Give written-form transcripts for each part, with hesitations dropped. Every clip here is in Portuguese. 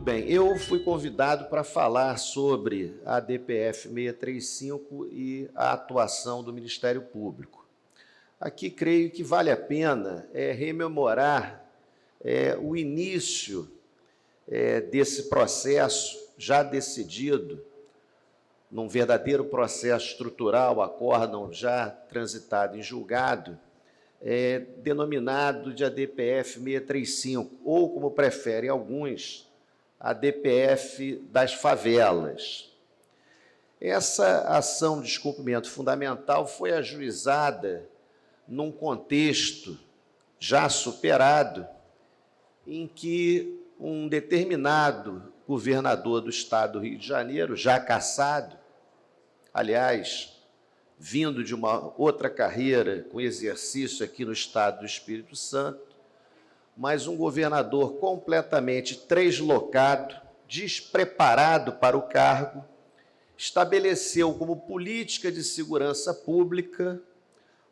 bem, eu fui convidado para falar sobre a DPF 635 e a atuação do Ministério Público. Aqui creio que vale a pena rememorar o início desse processo já decidido, num verdadeiro processo estrutural, acórdão já transitado em julgado, denominado de ADPF 635, ou, como preferem alguns, a DPF das favelas. Essa ação de descumprimento fundamental foi ajuizada num contexto já superado, em que um determinado governador do Estado do Rio de Janeiro, já cassado, aliás, vindo de uma outra carreira com exercício aqui no Estado do Espírito Santo, mas um governador completamente translocado, despreparado para o cargo, estabeleceu como política de segurança pública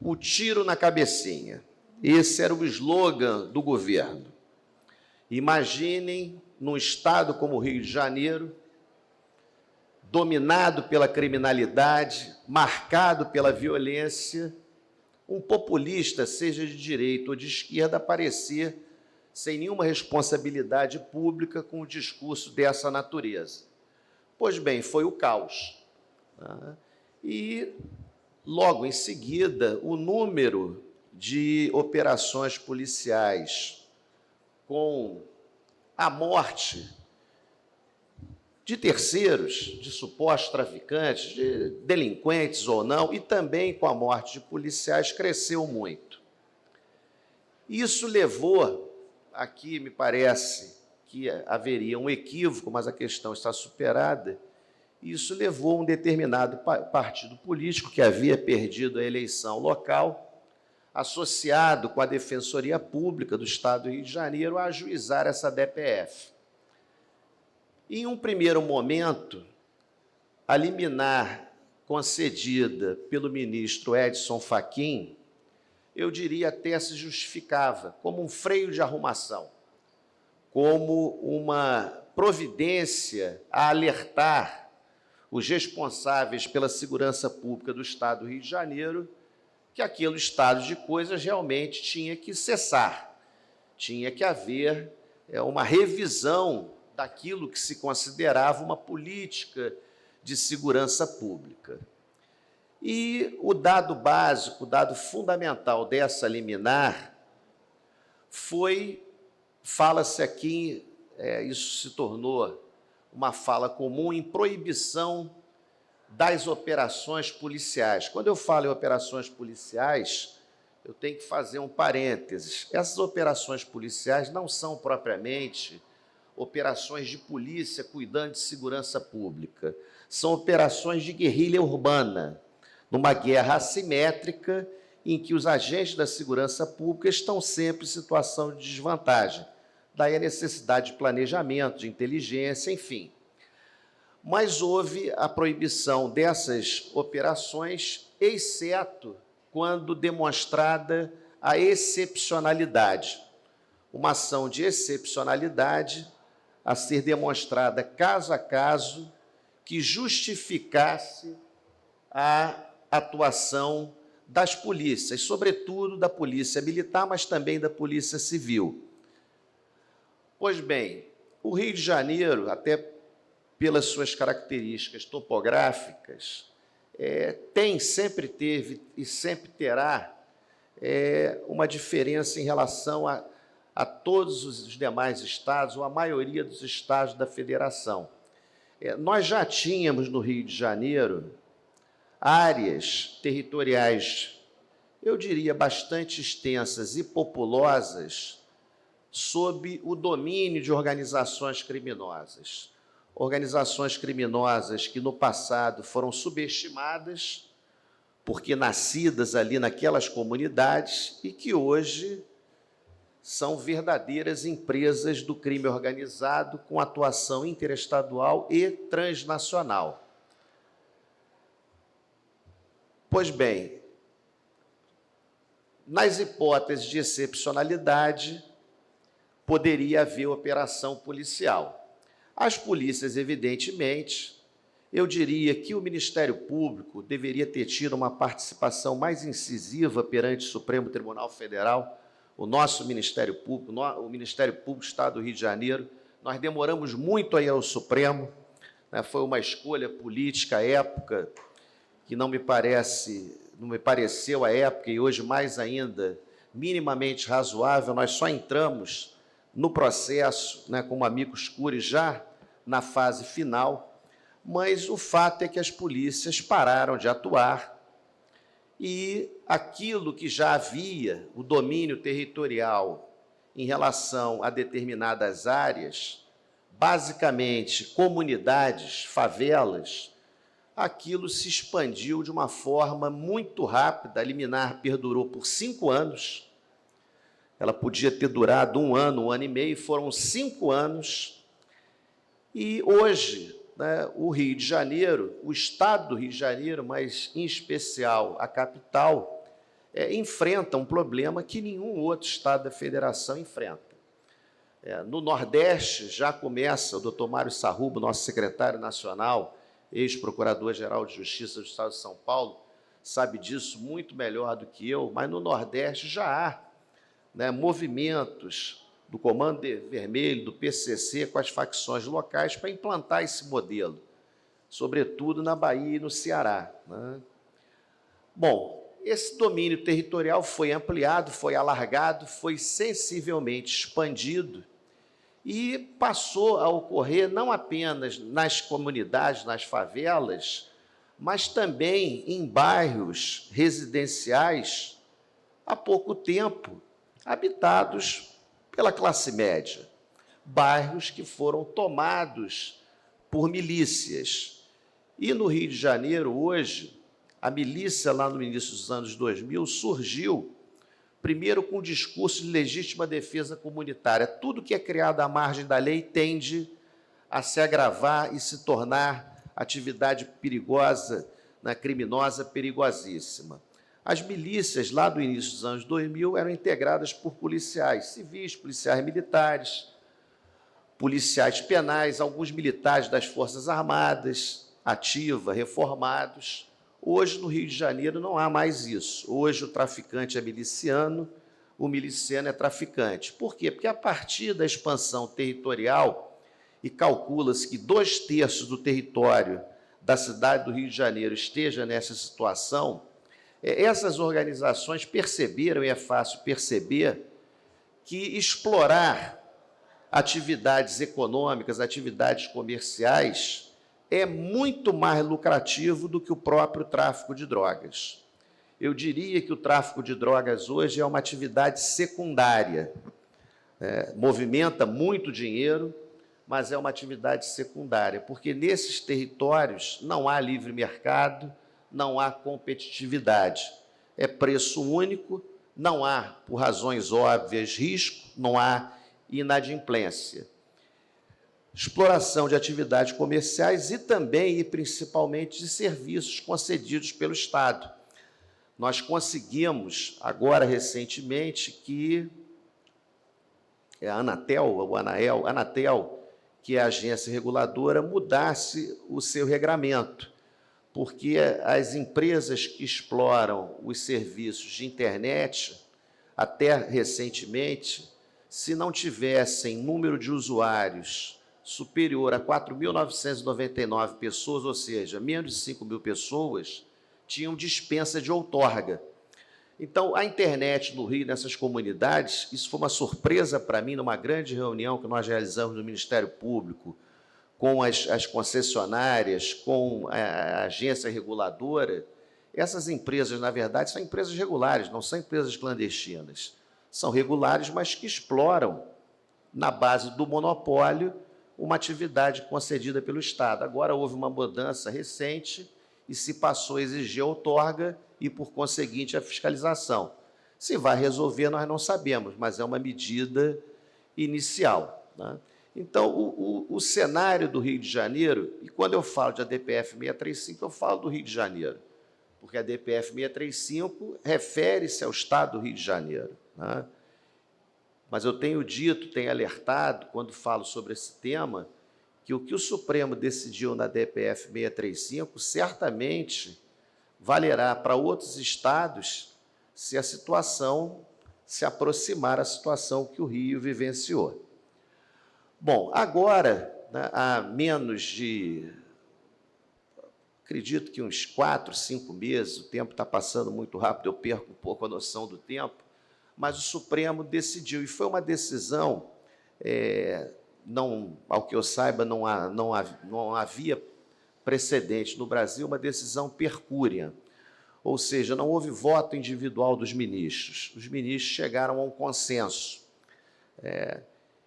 o tiro na cabecinha. Esse era o slogan do governo. Imaginem, num estado como o Rio de Janeiro, dominado pela criminalidade, marcado pela violência, um populista, seja de direita ou de esquerda, aparecer sem nenhuma responsabilidade pública com um discurso dessa natureza. Pois bem, foi o caos. E, logo em seguida, o número de operações policiais com a morte de terceiros, de supostos traficantes, de delinquentes ou não, e também com a morte de policiais, cresceu muito. Isso levou, aqui me parece que haveria um equívoco, mas a questão está superada, isso levou um determinado partido político que havia perdido a eleição local, associado com a Defensoria Pública do Estado do Rio de Janeiro, a ajuizar essa DPF. Em um primeiro momento, a liminar concedida pelo ministro Edson Fachin, eu diria até se justificava, como um freio de arrumação, como uma providência a alertar os responsáveis pela segurança pública do Estado do Rio de Janeiro que aquele estado de coisas realmente tinha que cessar, tinha que haver uma revisão daquilo que se considerava uma política de segurança pública. E o dado básico, o dado fundamental dessa liminar foi, fala-se aqui, isso se tornou uma fala comum, em proibição das operações policiais. Quando eu falo em operações policiais, eu tenho que fazer um parênteses. Essas operações policiais não são propriamente operações de polícia cuidando de segurança pública. São operações de guerrilha urbana, numa guerra assimétrica em que os agentes da segurança pública estão sempre em situação de desvantagem. Daí a necessidade de planejamento, de inteligência, enfim. Mas houve a proibição dessas operações, exceto quando demonstrada a excepcionalidade. Uma ação de excepcionalidade a ser demonstrada caso a caso que justificasse a atuação das polícias, sobretudo da polícia militar, mas também da polícia civil. Pois bem, o Rio de Janeiro, até pelas suas características topográficas, sempre teve e sempre terá uma diferença em relação a todos os demais estados, ou a maioria dos estados da federação. Nós já tínhamos no Rio de Janeiro áreas territoriais, eu diria, bastante extensas e populosas, sob o domínio de organizações criminosas. Organizações criminosas que no passado foram subestimadas, porque nascidas ali naquelas comunidades, e que hoje são verdadeiras empresas do crime organizado com atuação interestadual e transnacional. Pois bem, nas hipóteses de excepcionalidade, poderia haver operação policial. As polícias, evidentemente, eu diria que o Ministério Público deveria ter tido uma participação mais incisiva perante o Supremo Tribunal Federal, o nosso Ministério Público, o Ministério Público do Estado do Rio de Janeiro. Nós demoramos muito a ir ao Supremo, né? Foi uma escolha política à época que não me pareceu à época, e hoje mais ainda, minimamente razoável. Nós só entramos no processo, né, como amicus curiae, já na fase final, mas o fato é que as polícias pararam de atuar e aquilo que já havia, o domínio territorial em relação a determinadas áreas, basicamente comunidades, favelas, aquilo se expandiu de uma forma muito rápida. A liminar perdurou por 5 anos, ela podia ter durado 1 ano, 1 ano e meio, foram 5 anos, e hoje, né, o Rio de Janeiro, o Estado do Rio de Janeiro, mas em especial a capital, enfrenta um problema que nenhum outro Estado da Federação enfrenta. No Nordeste já começa, o doutor Mário Sarrubo, nosso secretário nacional, ex-procurador-geral de Justiça do Estado de São Paulo, sabe disso muito melhor do que eu, mas no Nordeste já há, né, movimentos do Comando Vermelho, do PCC, com as facções locais, para implantar esse modelo, sobretudo na Bahia e no Ceará, né? Bom, esse domínio territorial foi ampliado, foi alargado, foi sensivelmente expandido e passou a ocorrer não apenas nas comunidades, nas favelas, mas também em bairros residenciais, há pouco tempo, habitados pela classe média, bairros que foram tomados por milícias. E no Rio de Janeiro, hoje, a milícia, lá no início dos anos 2000, surgiu, primeiro, com o discurso de legítima defesa comunitária. Tudo que é criado à margem da lei tende a se agravar e se tornar atividade perigosa, né, criminosa, perigosíssima. As milícias, lá do início dos anos 2000, eram integradas por policiais civis, policiais militares, policiais penais, alguns militares das Forças Armadas, ativa, reformados. Hoje, no Rio de Janeiro, não há mais isso. Hoje, o traficante é miliciano, o miliciano é traficante. Por quê? Porque, a partir da expansão territorial, e calcula-se que 2/3 do território da cidade do Rio de Janeiro esteja nessa situação, essas organizações perceberam, e é fácil perceber, que explorar atividades econômicas, atividades comerciais, é muito mais lucrativo do que o próprio tráfico de drogas. Eu diria que o tráfico de drogas hoje é uma atividade secundária, movimenta muito dinheiro, mas é uma atividade secundária, porque nesses territórios não há livre mercado, não há competitividade, é preço único, não há, por razões óbvias, risco, não há inadimplência. Exploração de atividades comerciais e também, e principalmente, de serviços concedidos pelo Estado. Nós conseguimos, agora, recentemente, que a Anatel, que é a agência reguladora, mudasse o seu regramento, porque as empresas que exploram os serviços de internet, até recentemente, se não tivessem número de usuários superior a 4.999 pessoas, ou seja, menos de 5.000 pessoas, tinham dispensa de outorga. Então, a internet no Rio, nessas comunidades, isso foi uma surpresa para mim, numa grande reunião que nós realizamos no Ministério Público, com as concessionárias, com a agência reguladora. Essas empresas, na verdade, são empresas regulares, não são empresas clandestinas. São regulares, mas que exploram, na base do monopólio, uma atividade concedida pelo Estado. Agora houve uma mudança recente e se passou a exigir a outorga e, por conseguinte, a fiscalização. Se vai resolver, nós não sabemos, mas é uma medida inicial, né? Então, o cenário do Rio de Janeiro, e quando eu falo de ADPF 635, eu falo do Rio de Janeiro, porque a ADPF 635 refere-se ao Estado do Rio de Janeiro, né? Mas eu tenho dito, tenho alertado, quando falo sobre esse tema, que o que o Supremo decidiu na DPF 635 certamente valerá para outros estados se a situação se aproximar da situação que o Rio vivenciou. Bom, agora, né, há menos de, acredito que uns 4, 5 meses, o tempo está passando muito rápido, eu perco um pouco a noção do tempo, mas o Supremo decidiu, e foi uma decisão, ao que eu saiba, não havia precedente no Brasil, uma decisão per curiam, ou seja, não houve voto individual dos ministros. Os ministros chegaram a um consenso.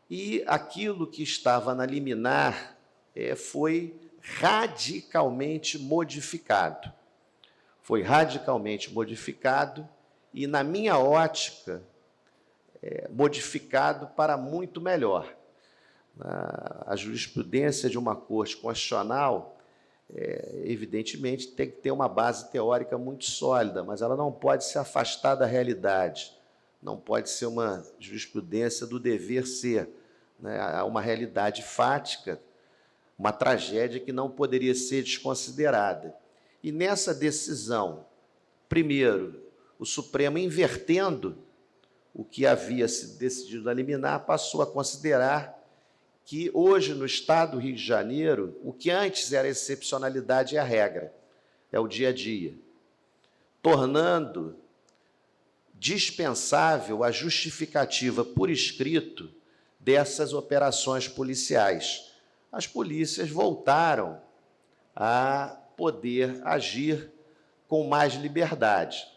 E aquilo que estava na liminar foi radicalmente modificado. Foi radicalmente modificado e, na minha ótica, modificado para muito melhor. A jurisprudência de uma corte constitucional, evidentemente, tem que ter uma base teórica muito sólida, mas ela não pode se afastar da realidade, não pode ser uma jurisprudência do dever ser, né? Há uma realidade fática, uma tragédia que não poderia ser desconsiderada. E nessa decisão, primeiro, o Supremo, invertendo o que havia sido decidido na liminar, passou a considerar que hoje, no Estado do Rio de Janeiro, o que antes era excepcionalidade é a regra, é o dia a dia, tornando dispensável a justificativa por escrito dessas operações policiais. As polícias voltaram a poder agir com mais liberdade.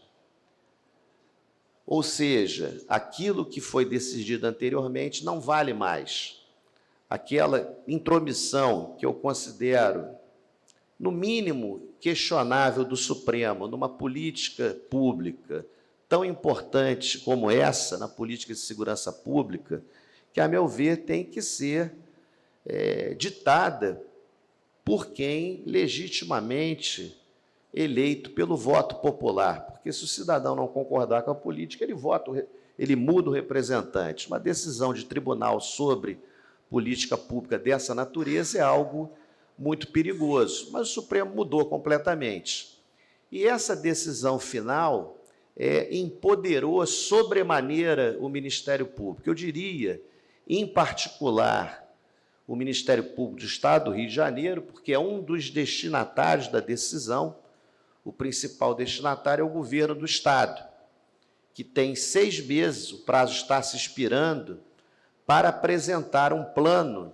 Ou seja, aquilo que foi decidido anteriormente não vale mais. Aquela intromissão que eu considero, no mínimo, questionável do Supremo, numa política pública tão importante como essa, na política de segurança pública, que, a meu ver, tem que ser ditada por quem legitimamente eleito pelo voto popular, porque se o cidadão não concordar com a política, ele muda o representante. Uma decisão de tribunal sobre política pública dessa natureza é algo muito perigoso, mas o Supremo mudou completamente. E essa decisão final empoderou sobremaneira o Ministério Público. Eu diria, em particular, o Ministério Público do Estado do Rio de Janeiro, porque é um dos destinatários da decisão. O principal destinatário é o governo do Estado, que tem 6 meses, o prazo está se expirando, para apresentar um plano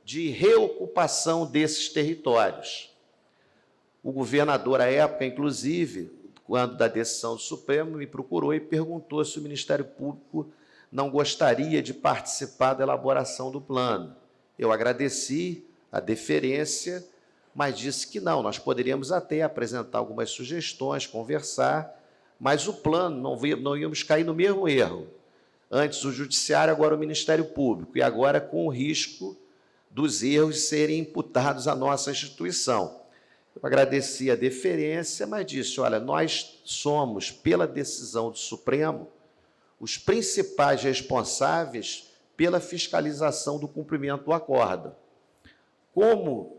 de reocupação desses territórios. O governador, à época, inclusive, quando da decisão do Supremo, me procurou e perguntou se o Ministério Público não gostaria de participar da elaboração do plano. Eu agradeci a deferência, mas disse que não, nós poderíamos até apresentar algumas sugestões, conversar, mas o plano, não íamos cair no mesmo erro. Antes o Judiciário, agora o Ministério Público, e agora com o risco dos erros serem imputados à nossa instituição. Eu agradeci a deferência, mas disse, olha, nós somos, pela decisão do Supremo, os principais responsáveis pela fiscalização do cumprimento do acórdão. Como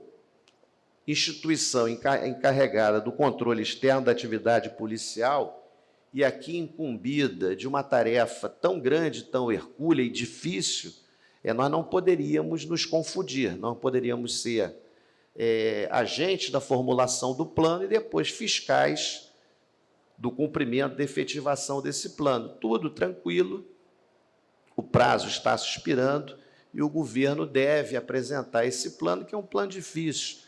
instituição encarregada do controle externo da atividade policial, e aqui incumbida de uma tarefa tão grande, tão hercúlea e difícil, nós não poderíamos nos confundir, não poderíamos ser agentes da formulação do plano e depois fiscais do cumprimento, da efetivação desse plano. Tudo tranquilo, o prazo está se expirando e o governo deve apresentar esse plano, que é um plano difícil,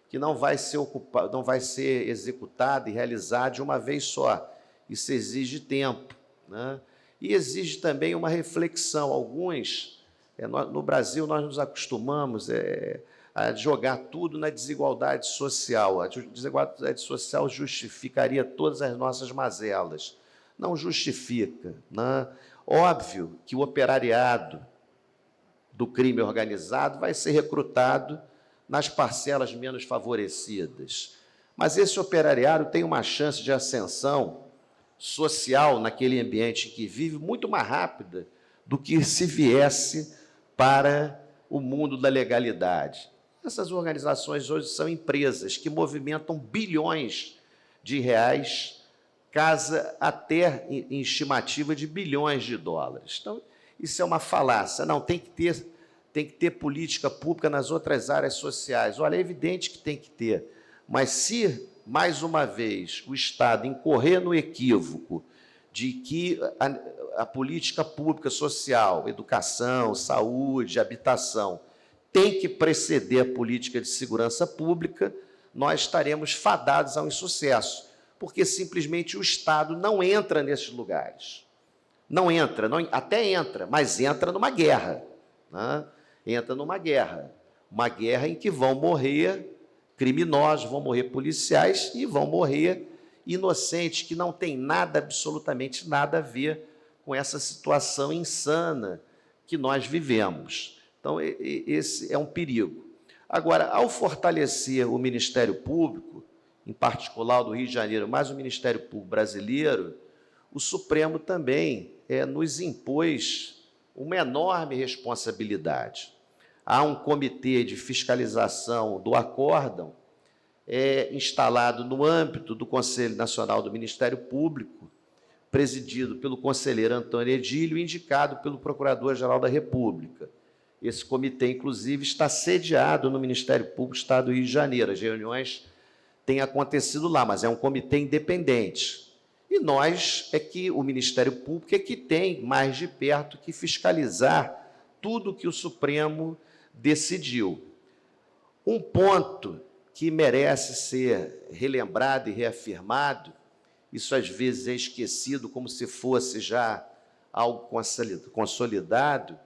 que não vai ser executado e realizado de uma vez só. Isso exige tempo, né? E exige também uma reflexão. Alguns, no Brasil, nós nos acostumamos a jogar tudo na desigualdade social. A desigualdade social justificaria todas as nossas mazelas. Não justifica, né? Óbvio que o operariado do crime organizado vai ser recrutado nas parcelas menos favorecidas. Mas esse operariado tem uma chance de ascensão social naquele ambiente em que vive muito mais rápida do que se viesse para o mundo da legalidade. Essas organizações hoje são empresas que movimentam bilhões de reais, casa até em estimativa de bilhões de dólares. Então, isso é uma falácia. Não, tem que ter política pública nas outras áreas sociais. Olha, é evidente que tem que ter, mas se, mais uma vez, o Estado incorrer no equívoco de que a política pública social, educação, saúde, habitação, tem que preceder a política de segurança pública, nós estaremos fadados ao insucesso, porque simplesmente o Estado não entra nesses lugares. Não entra, até entra, mas entra numa guerra. Né? Entra numa guerra em que vão morrer criminosos, vão morrer policiais e vão morrer inocentes, que não tem nada, absolutamente nada a ver com essa situação insana que nós vivemos. Então, esse é um perigo. Agora, ao fortalecer o Ministério Público, em particular o do Rio de Janeiro, mas o Ministério Público brasileiro, o Supremo também nos impôs uma enorme responsabilidade. Há um comitê de fiscalização do acórdão instalado no âmbito do Conselho Nacional do Ministério Público, presidido pelo conselheiro Antônio Edílio, indicado pelo Procurador-Geral da República. Esse comitê, inclusive, está sediado no Ministério Público do Estado do Rio de Janeiro. As reuniões têm acontecido lá, mas é um comitê independente. E o Ministério Público é que tem mais de perto que fiscalizar tudo que o Supremo decidiu. Um ponto que merece ser relembrado e reafirmado, isso às vezes é esquecido como se fosse já algo consolidado,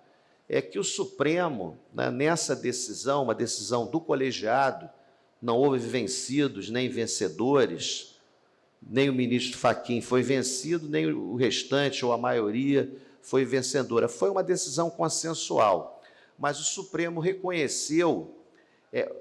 é que o Supremo, nessa decisão, uma decisão do colegiado, não houve vencidos nem vencedores, nem o ministro Fachin foi vencido, nem o restante ou a maioria foi vencedora. Foi uma decisão consensual, mas o Supremo reconheceu,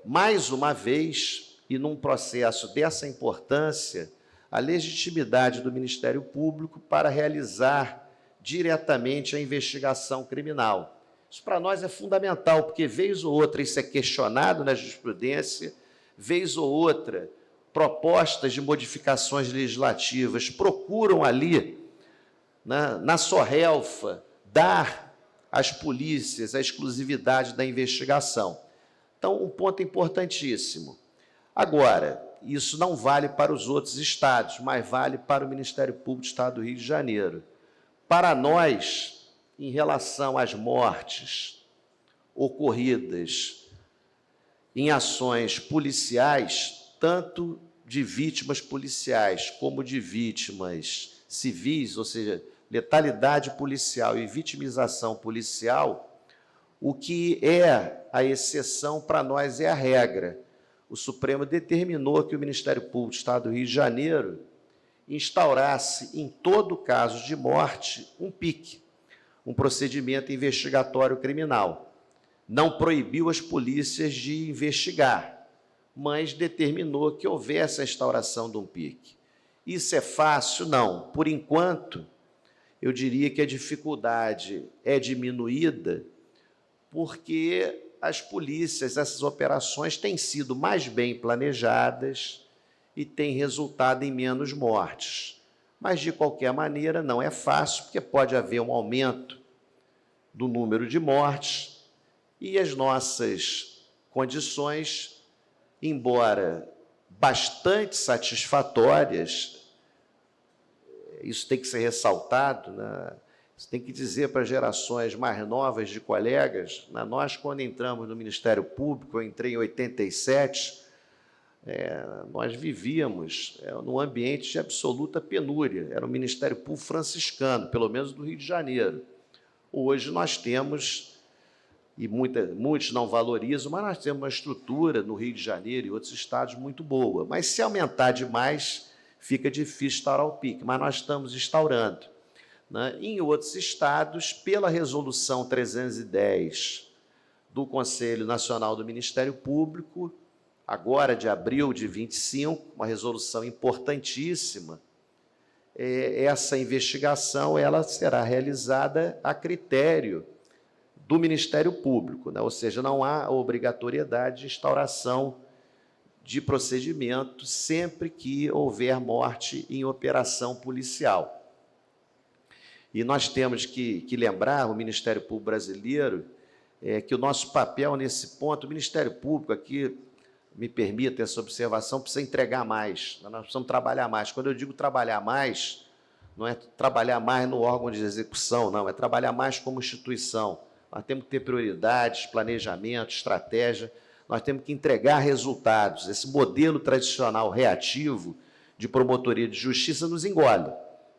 mais uma vez, e num processo dessa importância, a legitimidade do Ministério Público para realizar diretamente a investigação criminal. Isso para nós é fundamental, porque vez ou outra isso é questionado na jurisprudência, vez ou outra propostas de modificações legislativas procuram ali, na SORRELFA, dar às polícias a exclusividade da investigação. Então, um ponto importantíssimo. Agora, isso não vale para os outros estados, mas vale para o Ministério Público do Estado do Rio de Janeiro. Para nós, em relação às mortes ocorridas em ações policiais, tanto de vítimas policiais como de vítimas civis, ou seja, letalidade policial e vitimização policial, o que é a exceção para nós é a regra. O Supremo determinou que o Ministério Público do Estado do Rio de Janeiro instaurasse, em todo caso de morte, um PIC, um procedimento investigatório criminal. Não proibiu as polícias de investigar, mas determinou que houvesse a instauração de um PIC. Isso é fácil? Não. Por enquanto, eu diria que a dificuldade é diminuída porque as polícias, essas operações, têm sido mais bem planejadas e têm resultado em menos mortes. Mas, de qualquer maneira, não é fácil, porque pode haver um aumento do número de mortes e as nossas condições, embora bastante satisfatórias, isso tem que ser ressaltado, Você tem que dizer para gerações mais novas de colegas, nós, quando entramos no Ministério Público, eu entrei em 87, nós vivíamos num ambiente de absoluta penúria, era o Ministério Público franciscano, pelo menos do Rio de Janeiro. Hoje nós temos, e muitos não valorizam, mas nós temos uma estrutura no Rio de Janeiro e outros estados muito boa. Mas se aumentar demais, fica difícil instaurar o PIC, mas nós estamos instaurando. Em outros estados, pela Resolução 310 do Conselho Nacional do Ministério Público, agora de abril de 25, uma resolução importantíssima, essa investigação ela será realizada a critério do Ministério Público, né? Ou seja, não há obrigatoriedade de instauração de procedimento sempre que houver morte em operação policial. E nós temos que lembrar, o Ministério Público brasileiro, que o nosso papel nesse ponto, o Ministério Público aqui, me permita essa observação, precisa entregar mais, nós precisamos trabalhar mais. Quando eu digo trabalhar mais, não é trabalhar mais no órgão de execução, não, é trabalhar mais como instituição. Nós temos que ter prioridades, planejamento, estratégia, nós temos que entregar resultados. Esse modelo tradicional reativo de promotoria de justiça nos engole,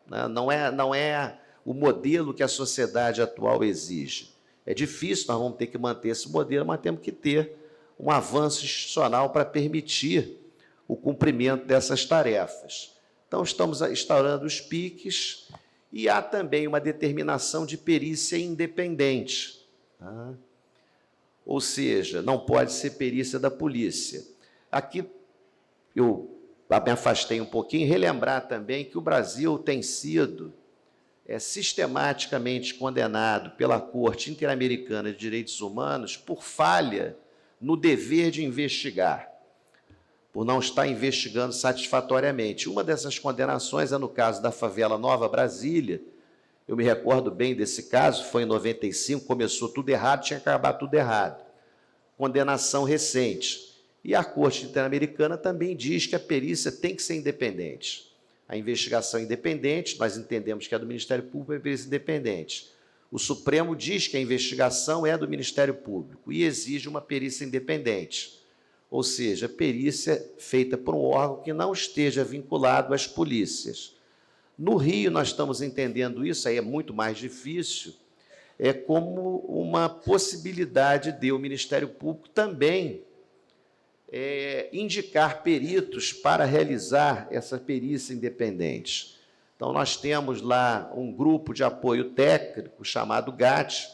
né? Não é o modelo que a sociedade atual exige. É difícil, nós vamos ter que manter esse modelo, mas temos que ter um avanço institucional para permitir o cumprimento dessas tarefas. Então, estamos instaurando os PICs e há também uma determinação de perícia independente, tá? Ou seja, não pode ser perícia da polícia. Aqui eu me afastei um pouquinho, relembrar também que o Brasil tem sido sistematicamente condenado pela Corte Interamericana de Direitos Humanos por falha no dever de investigar, por não estar investigando satisfatoriamente. Uma dessas condenações é no caso da favela Nova Brasília. Eu me recordo bem desse caso, foi em 95, começou tudo errado, tinha que acabar tudo errado. Condenação recente. E a Corte Interamericana também diz que a perícia tem que ser independente. A investigação independente, nós entendemos que é do Ministério Público, é perícia independente. O Supremo diz que a investigação é do Ministério Público e exige uma perícia independente, ou seja, perícia feita por um órgão que não esteja vinculado às polícias. No Rio, nós estamos entendendo isso, aí é muito mais difícil, como uma possibilidade de o Ministério Público também indicar peritos para realizar essa perícia independente. Então, nós temos lá um grupo de apoio técnico chamado GAT,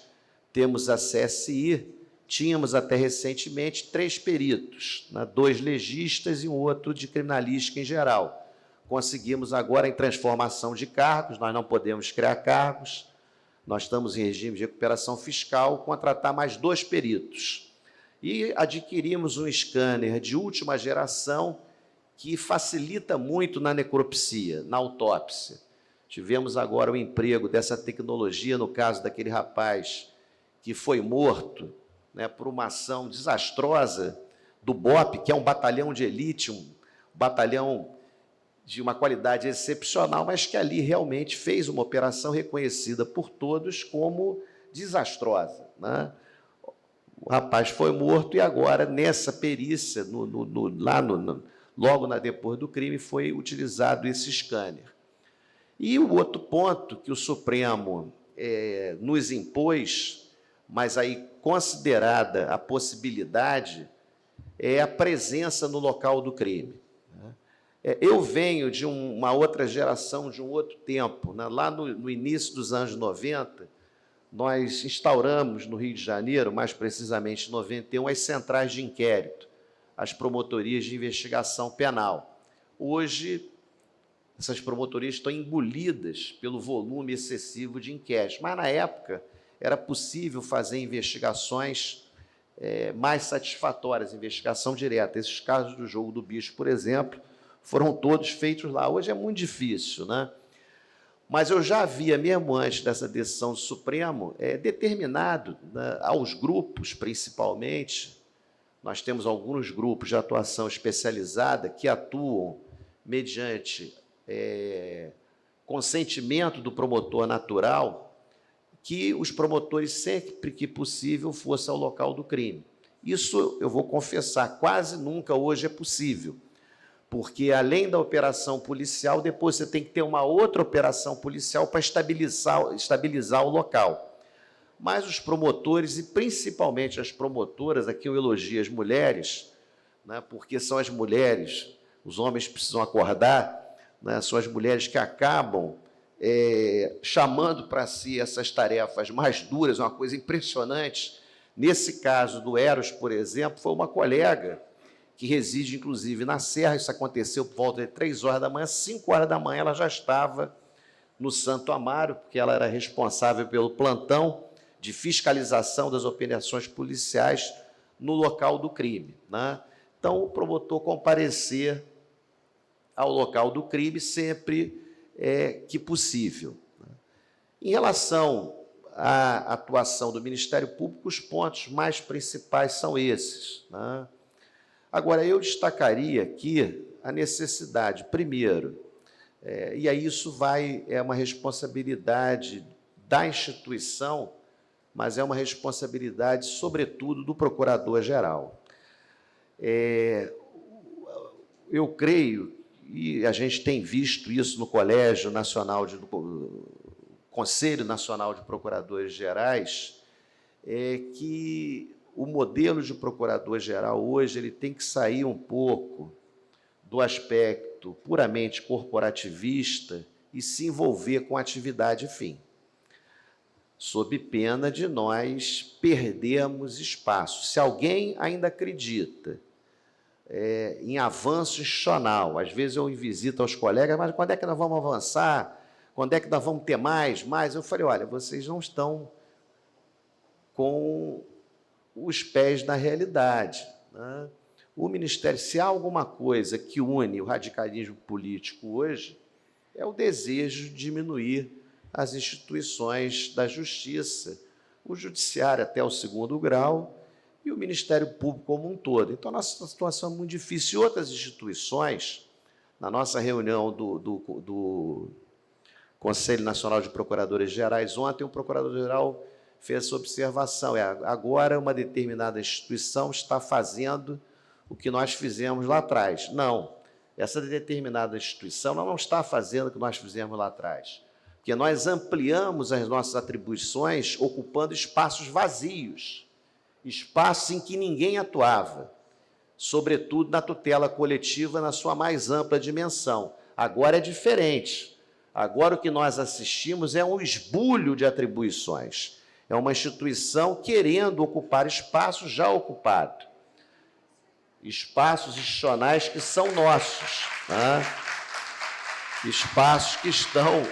temos a CSI, tínhamos até recentemente 3 peritos, né, 2 legistas e um outro de criminalística em geral. Conseguimos agora, em transformação de cargos, nós não podemos criar cargos, nós estamos em regime de recuperação fiscal, contratar mais 2 peritos. E adquirimos um scanner de última geração que facilita muito na necropsia, na autópsia. Tivemos agora o emprego dessa tecnologia no caso daquele rapaz que foi morto, né, por uma ação desastrosa do BOPE, que é um batalhão de elite, um batalhão de uma qualidade excepcional, mas que ali realmente fez uma operação reconhecida por todos como desastrosa, né? O rapaz foi morto e agora, nessa perícia, logo depois do crime, foi utilizado esse scanner. E o outro ponto que o Supremo nos impôs, mas aí considerada a possibilidade, é a presença no local do crime. Eu venho de uma outra geração, de um outro tempo, né? Lá no início dos anos 90, nós instauramos no Rio de Janeiro, mais precisamente em 91, as centrais de inquérito, as promotorias de investigação penal. Hoje, essas promotorias estão engolidas pelo volume excessivo de inquéritos, mas, na época, era possível fazer investigações mais satisfatórias, investigação direta. Esses casos do jogo do bicho, por exemplo, foram todos feitos lá. Hoje é muito difícil, né? Mas eu já havia, mesmo antes dessa decisão do Supremo, determinado, né, aos grupos, principalmente, nós temos alguns grupos de atuação especializada que atuam mediante consentimento do promotor natural, que os promotores, sempre que possível, fossem ao local do crime. Isso, eu vou confessar, quase nunca hoje é possível, porque, além da operação policial, depois você tem que ter uma outra operação policial para estabilizar o local. Mas os promotores, e principalmente as promotoras, aqui eu elogio as mulheres, né, porque são as mulheres, os homens precisam acordar, né, são as mulheres que acabam chamando para si essas tarefas mais duras, uma coisa impressionante. Nesse caso do Eros, por exemplo, foi uma colega que reside, inclusive, na Serra. Isso aconteceu por volta de 3 horas da manhã, 5 horas da manhã ela já estava no Santo Amaro, porque ela era responsável pelo plantão de fiscalização das operações policiais no local do crime, né? Então, o promotor comparecer ao local do crime sempre que possível. Em relação à atuação do Ministério Público, os pontos mais principais são esses, né? Agora, eu destacaria aqui a necessidade, primeiro, e aí isso é uma responsabilidade da instituição, mas é uma responsabilidade, sobretudo, do Procurador-Geral. Eu creio, e a gente tem visto isso no Colégio Nacional, no Conselho Nacional de Procuradores Gerais, que o modelo de procurador-geral hoje ele tem que sair um pouco do aspecto puramente corporativista e se envolver com a atividade fim, sob pena de nós perdermos espaço. Se alguém ainda acredita em avanço institucional, às vezes eu visito aos colegas, mas quando é que nós vamos avançar? Quando é que nós vamos ter mais? Eu falei, olha, vocês não estão com os pés na realidade, né? O Ministério, se há alguma coisa que une o radicalismo político hoje, é o desejo de diminuir as instituições da justiça, o judiciário até o 2º grau e o Ministério Público como um todo. Então, a nossa situação é muito difícil. E outras instituições, na nossa reunião do Conselho Nacional de Procuradores Gerais, ontem o Procurador-Geral fez essa observação. Agora, uma determinada instituição está fazendo o que nós fizemos lá atrás. Não, essa determinada instituição não está fazendo o que nós fizemos lá atrás, porque nós ampliamos as nossas atribuições ocupando espaços vazios, espaços em que ninguém atuava, sobretudo na tutela coletiva na sua mais ampla dimensão. Agora é diferente. Agora o que nós assistimos é um esbulho de atribuições. É uma instituição querendo ocupar espaços já ocupados, espaços institucionais que são nossos, né? Espaços que estão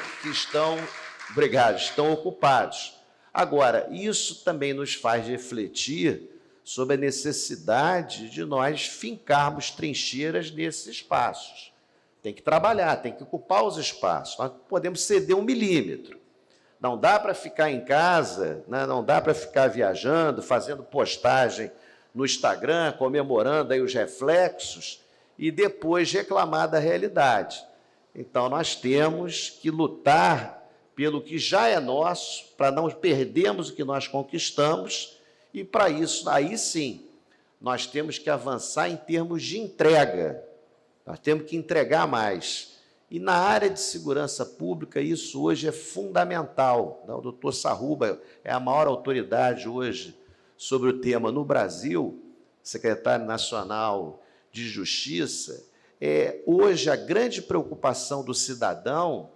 ocupados. Agora, isso também nos faz refletir sobre a necessidade de nós fincarmos trincheiras nesses espaços. Tem que trabalhar, tem que ocupar os espaços. Nós não podemos ceder 1 milímetro. Não dá para ficar em casa, né? Não dá para ficar viajando, fazendo postagem no Instagram, comemorando aí os reflexos e depois reclamar da realidade. Então, nós temos que lutar pelo que já é nosso, para não perdermos o que nós conquistamos, e para isso, aí sim, nós temos que avançar em termos de entrega. Nós temos que entregar mais. E na área de segurança pública, isso hoje é fundamental. O doutor Sarruba é a maior autoridade hoje sobre o tema no Brasil, secretário nacional de Justiça. Hoje, a grande preocupação do cidadão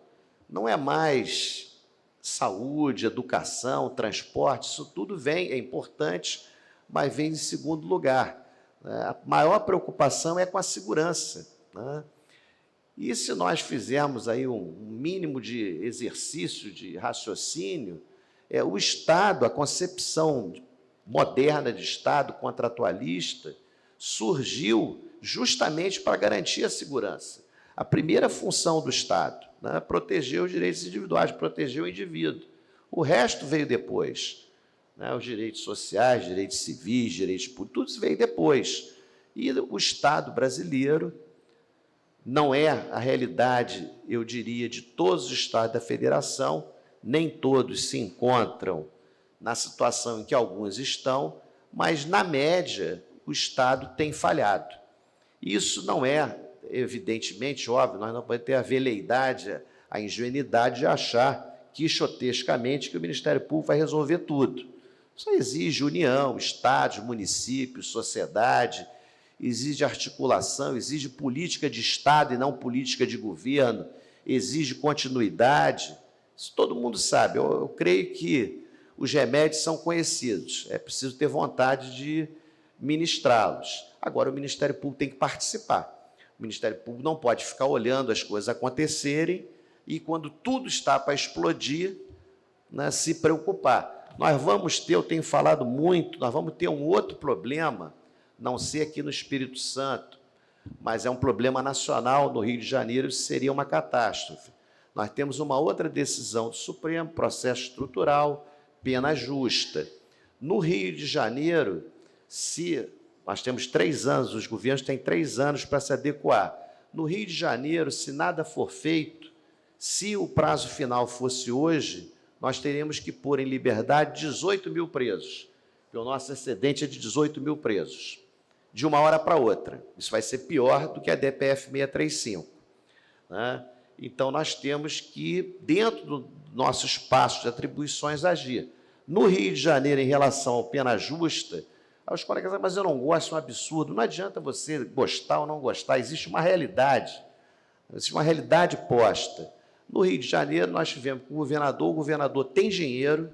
não é mais saúde, educação, transporte, isso tudo é importante, mas vem em segundo lugar. A maior preocupação é com a segurança, né? E se nós fizermos aí um mínimo de exercício de raciocínio, o Estado, a concepção moderna de Estado contratualista, surgiu justamente para garantir a segurança. A primeira função do Estado, né, proteger os direitos individuais, proteger o indivíduo. O resto veio depois, né, os direitos sociais, direitos civis, direitos políticos, tudo isso veio depois. E o Estado brasileiro não é a realidade, eu diria, de todos os estados da federação, nem todos se encontram na situação em que alguns estão, mas, na média, o Estado tem falhado. Isso não é, evidentemente, óbvio, nós não podemos ter a veleidade, a ingenuidade de achar, quixotescamente, que o Ministério Público vai resolver tudo. Isso exige união, estados, municípios, sociedade, exige articulação, exige política de Estado e não política de governo, exige continuidade. Isso todo mundo sabe. Eu creio que os remédios são conhecidos, é preciso ter vontade de ministrá-los. Agora, o Ministério Público tem que participar. O Ministério Público não pode ficar olhando as coisas acontecerem e, quando tudo está para explodir, né, se preocupar. Nós vamos ter, eu tenho falado muito, nós vamos ter um outro problema, não sei aqui no Espírito Santo, mas é um problema nacional no Rio de Janeiro, isso seria uma catástrofe. Nós temos uma outra decisão do Supremo, processo estrutural, pena justa. No Rio de Janeiro, se nós temos 3 anos, os governos têm 3 anos para se adequar. No Rio de Janeiro, se nada for feito, se o prazo final fosse hoje, nós teríamos que pôr em liberdade 18 mil presos, porque o nosso excedente é de 18 mil presos, de uma hora para outra. Isso vai ser pior do que a DPF 635. Né? Então, nós temos que, dentro do nosso espaço de atribuições, agir. No Rio de Janeiro, em relação ao pena justa, os colegas dizem, mas eu não gosto, é um absurdo. Não adianta você gostar ou não gostar, existe uma realidade posta. No Rio de Janeiro, nós tivemos com o governador tem dinheiro,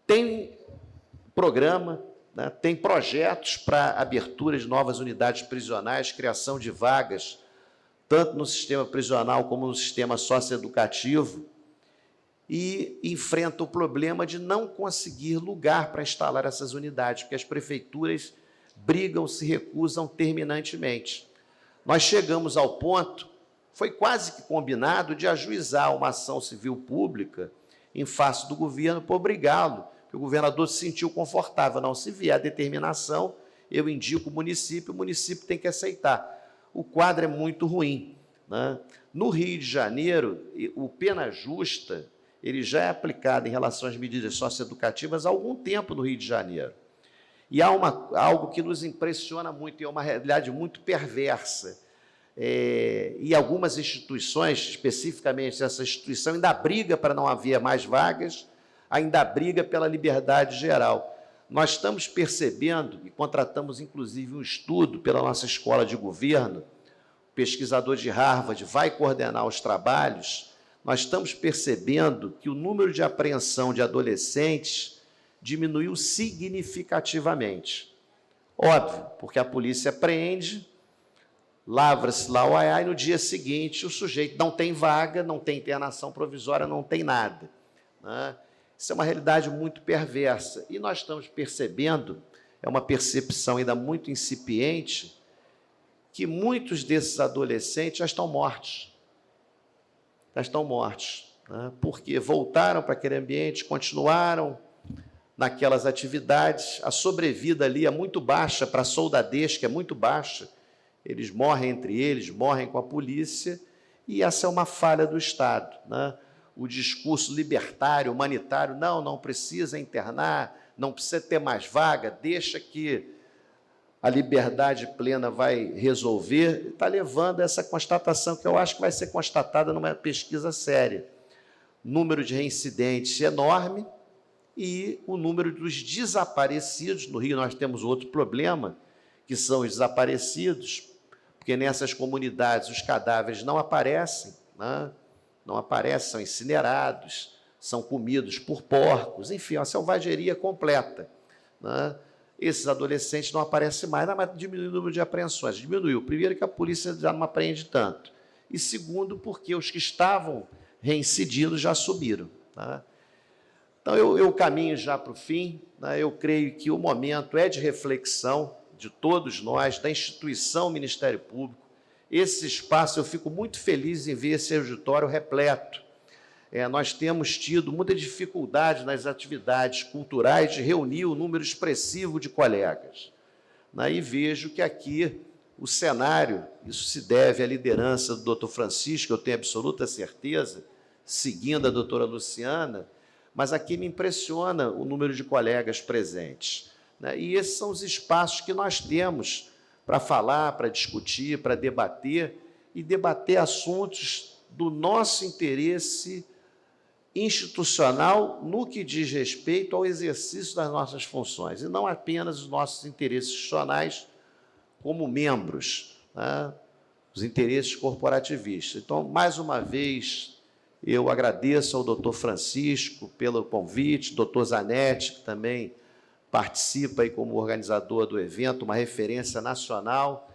tem programa, né, tem projetos para abertura de novas unidades prisionais, criação de vagas, tanto no sistema prisional como no sistema socioeducativo, e enfrenta o problema de não conseguir lugar para instalar essas unidades, porque as prefeituras brigam, se recusam terminantemente. Nós chegamos ao ponto, foi quase que combinado, de ajuizar uma ação civil pública em face do governo para obrigá-lo, porque o governador se sentiu confortável. Não, se vier a determinação, eu indico o município tem que aceitar. O quadro é muito ruim. Né? No Rio de Janeiro, o pena justa ele já é aplicado em relação às medidas socioeducativas há algum tempo no Rio de Janeiro. E há algo que nos impressiona muito, e é uma realidade muito perversa. E algumas instituições, especificamente essa instituição, ainda briga para não haver mais vagas, ainda briga pela liberdade geral. Nós estamos percebendo, e contratamos, inclusive, um estudo pela nossa escola de governo, o pesquisador de Harvard vai coordenar os trabalhos, nós estamos percebendo que o número de apreensão de adolescentes diminuiu significativamente. Óbvio, porque a polícia apreende, lavra-se lá o aiá, e no dia seguinte o sujeito não tem vaga, não tem internação provisória, não tem nada. Né? Isso é uma realidade muito perversa. E nós estamos percebendo, é uma percepção ainda muito incipiente, que muitos desses adolescentes já estão mortos. Né? Porque voltaram para aquele ambiente, continuaram naquelas atividades, a sobrevida ali é muito baixa, para a soldadesca é muito baixa, eles morrem entre eles, morrem com a polícia, e essa é uma falha do Estado. Né? O discurso libertário, humanitário, não precisa internar, não precisa ter mais vaga, deixa que a liberdade plena vai resolver, está levando a essa constatação, que eu acho que vai ser constatada numa pesquisa séria. Número de reincidentes enorme e o número dos desaparecidos. No Rio nós temos outro problema, que são os desaparecidos, porque nessas comunidades os cadáveres não aparecem, né? Não aparecem, são incinerados, são comidos por porcos, enfim, uma selvageria completa. Né? Esses adolescentes não aparecem mais, mas diminuiu o número de apreensões. Diminuiu. Primeiro, que a polícia já não apreende tanto. E segundo, porque os que estavam reincidindo já subiram. Tá? Então, eu caminho já para o fim. Né? Eu creio que o momento é de reflexão de todos nós, da instituição Ministério Público. Esse espaço, eu fico muito feliz em ver esse auditório repleto. Nós temos tido muita dificuldade nas atividades culturais de reunir um número expressivo de colegas. E vejo que aqui o cenário, isso se deve à liderança do doutor Francisco, eu tenho absoluta certeza, seguindo a doutora Luciana, mas aqui me impressiona o número de colegas presentes. E esses são os espaços que nós temos para falar, para discutir, para debater, e debater assuntos do nosso interesse institucional no que diz respeito ao exercício das nossas funções, e não apenas os nossos interesses institucionais como membros, né? Os interesses corporativistas. Então, mais uma vez, eu agradeço ao doutor Francisco pelo convite, doutor Zanetti, que também participa aí como organizador do evento, uma referência nacional,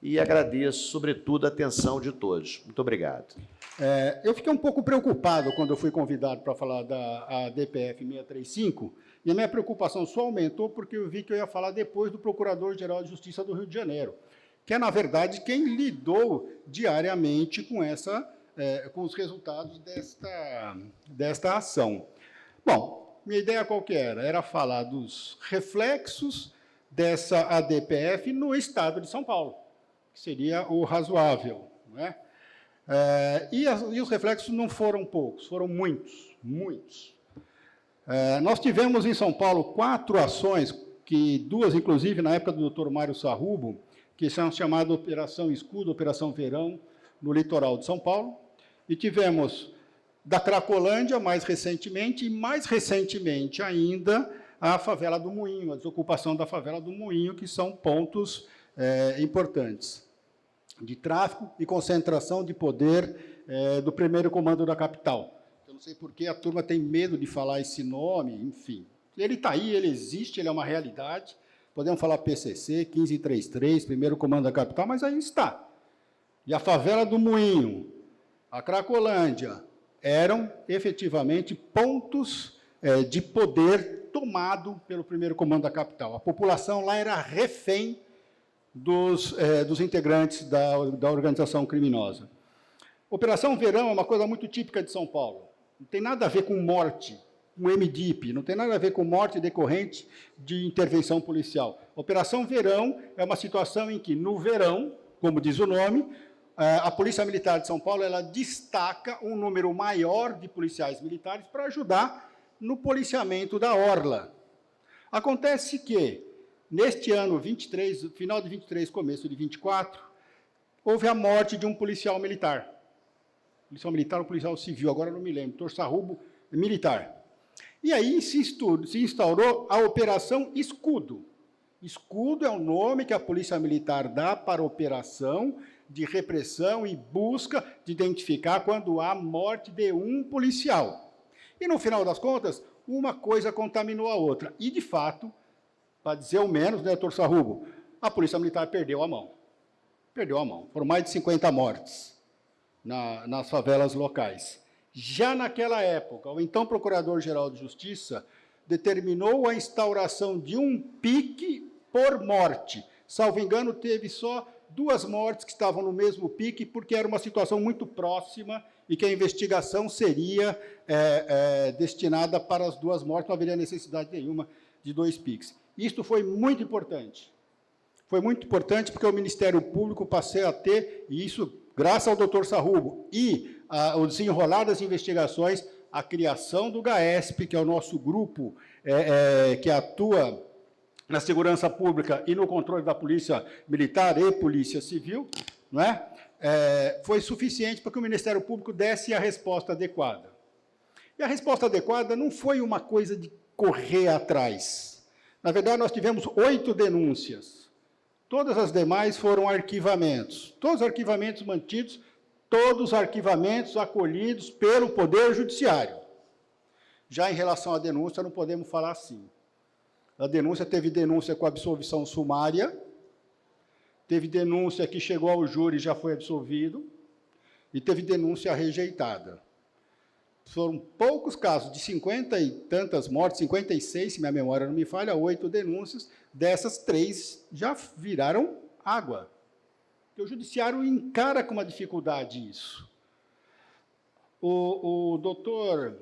e agradeço, sobretudo, a atenção de todos. Muito obrigado. Eu fiquei um pouco preocupado quando eu fui convidado para falar da DPF 635, e a minha preocupação só aumentou porque eu vi que eu ia falar depois do Procurador-Geral de Justiça do Rio de Janeiro, que é, na verdade, quem lidou diariamente com os resultados desta ação. Bom, minha ideia qual que era? Era falar dos reflexos dessa ADPF no Estado de São Paulo, que seria o razoável, não é? E os reflexos não foram poucos, foram muitos, muitos. Nós tivemos em São Paulo 4 ações, duas, inclusive, na época do Dr. Mário Sarrubo, que são chamadas Operação Escudo, Operação Verão, no litoral de São Paulo. E tivemos da Cracolândia, mais recentemente, e mais recentemente ainda, a favela do Moinho, a desocupação da favela do Moinho, que são pontos importantes de tráfico e concentração de poder do primeiro comando da capital. Eu não sei por que a turma tem medo de falar esse nome, enfim. Ele está aí, ele existe, ele é uma realidade. Podemos falar PCC, 1533, primeiro comando da capital, mas aí está. E a favela do Moinho, a Cracolândia, eram efetivamente pontos de poder tomado pelo primeiro comando da capital. A população lá era refém dos integrantes da organização criminosa. Operação Verão é uma coisa muito típica de São Paulo. Não tem nada a ver com morte, com MDIP, não tem nada a ver com morte decorrente de intervenção policial. Operação Verão é uma situação em que, no verão, como diz o nome, a Polícia Militar de São Paulo ela destaca um número maior de policiais militares para ajudar no policiamento da orla. Acontece que, neste ano 23, final de 23, começo de 24, houve a morte de um policial militar. Policial militar ou policial civil, agora não me lembro, Dr. Sarrubo, militar. E aí se instaurou a Operação Escudo. Escudo é o nome que a Polícia Militar dá para a operação de repressão e busca de identificar quando há morte de um policial. E, no final das contas, uma coisa contaminou a outra. E, de fato, para dizer o menos, né, Dr. Sarrubo, a Polícia Militar perdeu a mão. Perdeu a mão. Foram mais de 50 mortes nas favelas locais. Já naquela época, o então Procurador-Geral de Justiça determinou a instauração de um pique por morte. Salvo engano, teve só 2 mortes que estavam no mesmo pique, porque era uma situação muito próxima e que a investigação seria destinada para as 2 mortes, não haveria necessidade nenhuma de 2 piques. Isto foi muito importante. Foi muito importante porque o Ministério Público passou a ter, e isso graças ao Dr. Sarrubo, e o desenrolar das investigações, a criação do GAESP, que é o nosso grupo que atua na segurança pública e no controle da Polícia Militar e Polícia Civil, não é? Foi suficiente para que o Ministério Público desse a resposta adequada. E a resposta adequada não foi uma coisa de correr atrás. Na verdade, nós tivemos 8 denúncias. Todas as demais foram arquivamentos. Todos os arquivamentos mantidos, todos os arquivamentos acolhidos pelo Poder Judiciário. Já em relação à denúncia, não podemos falar assim. A denúncia teve denúncia com absolvição sumária, teve denúncia que chegou ao júri e já foi absolvido, e teve denúncia rejeitada. Foram poucos casos, de 50 e tantas mortes, 56, se minha memória não me falha, 8 denúncias, dessas 3 já viraram água. Porque o judiciário encara com uma dificuldade isso. O doutor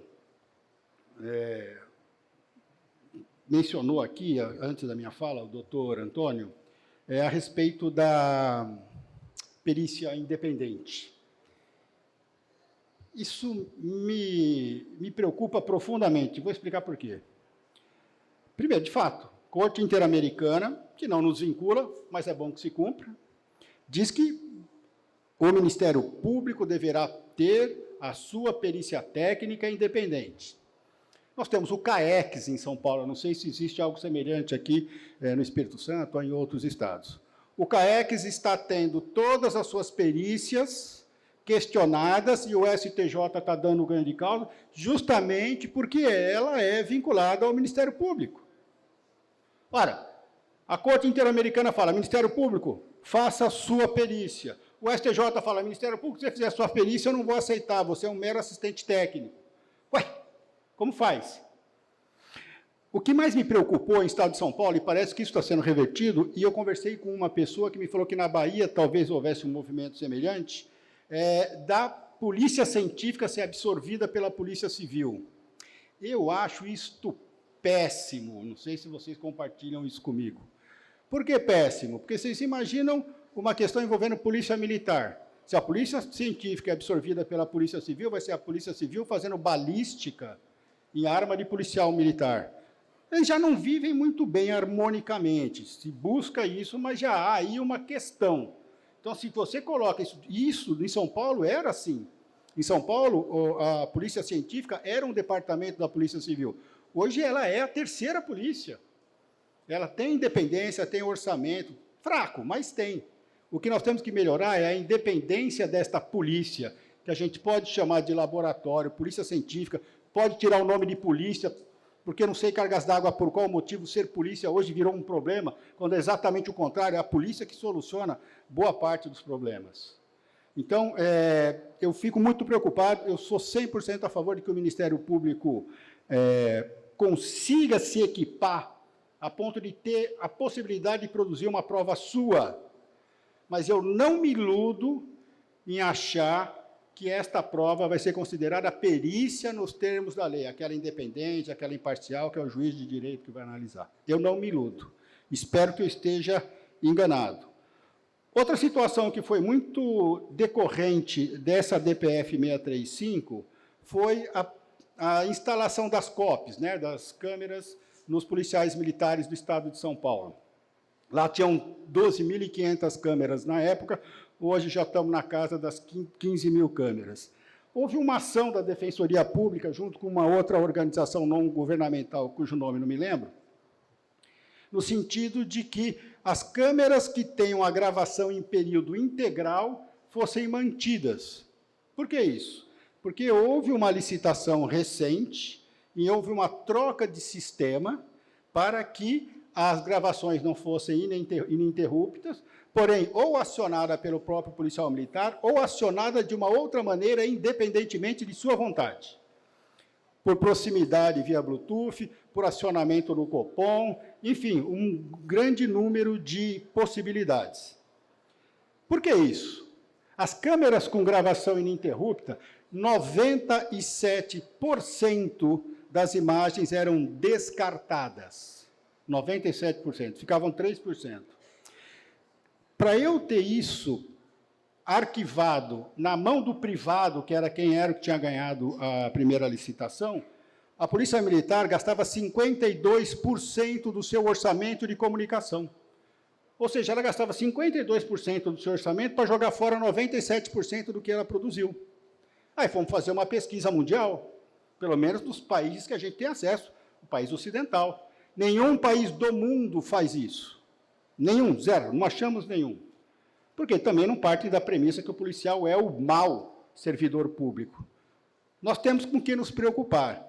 mencionou aqui, antes da minha fala, o doutor Antônio, a respeito da perícia independente. Isso me preocupa profundamente. Vou explicar por quê. Primeiro, de fato, Corte Interamericana, que não nos vincula, mas é bom que se cumpra, diz que o Ministério Público deverá ter a sua perícia técnica independente. Nós temos o CAEX em São Paulo, não sei se existe algo semelhante aqui no Espírito Santo ou em outros estados. O CAEX está tendo todas as suas perícias questionadas e o STJ está dando ganho de causa justamente porque ela é vinculada ao Ministério Público. Ora, A Corte Interamericana fala, Ministério Público, faça a sua perícia. O STJ fala, Ministério Público, se você fizer a sua perícia, eu não vou aceitar, você é um mero assistente técnico. Ué, como faz? O que mais me preocupou em Estado de São Paulo, e parece que isso está sendo revertido, e eu conversei com uma pessoa que me falou que na Bahia talvez houvesse um movimento semelhante, da polícia científica ser absorvida pela polícia civil. Eu acho isto péssimo, não sei se vocês compartilham isso comigo. Por que péssimo? Porque vocês imaginam uma questão envolvendo polícia militar. Se a polícia científica é absorvida pela polícia civil, vai ser a polícia civil fazendo balística em arma de policial militar. Eles já não vivem muito bem harmonicamente, se busca isso, mas já há aí uma questão. Então, se você coloca isso em São Paulo, era assim. Em São Paulo, a polícia científica era um departamento da polícia civil. Hoje ela é a terceira polícia. Ela tem independência, tem orçamento, fraco, mas tem. O que nós temos que melhorar é a independência desta polícia, que a gente pode chamar de laboratório, polícia científica, pode tirar o nome de polícia, porque não sei cargas d'água por qual motivo ser polícia hoje virou um problema, quando é exatamente o contrário, é a polícia que soluciona boa parte dos problemas. Então, eu fico muito preocupado, eu sou 100% a favor de que o Ministério Público consiga se equipar a ponto de ter a possibilidade de produzir uma prova sua, mas eu não me iludo em achar que esta prova vai ser considerada perícia nos termos da lei, aquela independente, aquela imparcial, que é o juiz de direito que vai analisar. Eu não me iludo. Espero que eu esteja enganado. Outra situação que foi muito decorrente dessa DPF 635 foi a instalação das COPs, né, das câmeras nos policiais militares do Estado de São Paulo. Lá tinham 12.500 câmeras na época, hoje já estamos na casa das 15.000 câmeras. Houve uma ação da Defensoria Pública, junto com uma outra organização não governamental, cujo nome não me lembro, no sentido de que as câmeras que tenham a gravação em período integral fossem mantidas. Por que isso? Porque houve uma licitação recente e houve uma troca de sistema para que as gravações não fossem ininterruptas, porém, ou acionada pelo próprio policial militar, ou acionada de uma outra maneira, independentemente de sua vontade. Por proximidade via Bluetooth, por acionamento no Copom, enfim, um grande número de possibilidades. Por que isso? As câmeras com gravação ininterrupta, 97% das imagens eram descartadas. 97%, ficavam 3%. Para eu ter isso arquivado na mão do privado, que era quem tinha ganhado a primeira licitação, a Polícia Militar gastava 52% do seu orçamento de comunicação. Ou seja, ela gastava 52% do seu orçamento para jogar fora 97% do que ela produziu. Aí fomos fazer uma pesquisa mundial, pelo menos nos países que a gente tem acesso, o país ocidental. Nenhum país do mundo faz isso. Nenhum, zero, não achamos nenhum. Porque também não parte da premissa que o policial é o mau servidor público. Nós temos com que nos preocupar.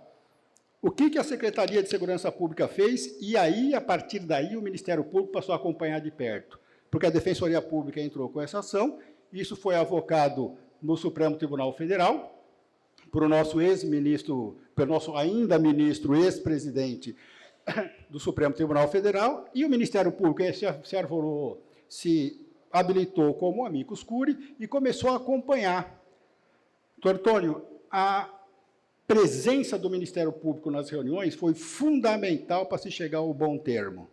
O que a Secretaria de Segurança Pública fez? E aí, a partir daí, o Ministério Público passou a acompanhar de perto. Porque a Defensoria Pública entrou com essa ação, isso foi avocado no Supremo Tribunal Federal, por o nosso ex-ministro, pelo nosso ainda ministro, ex-presidente do Supremo Tribunal Federal, e o Ministério Público se habilitou como amicus curiae e começou a acompanhar. Doutor Antônio, a presença do Ministério Público nas reuniões foi fundamental para se chegar ao bom termo.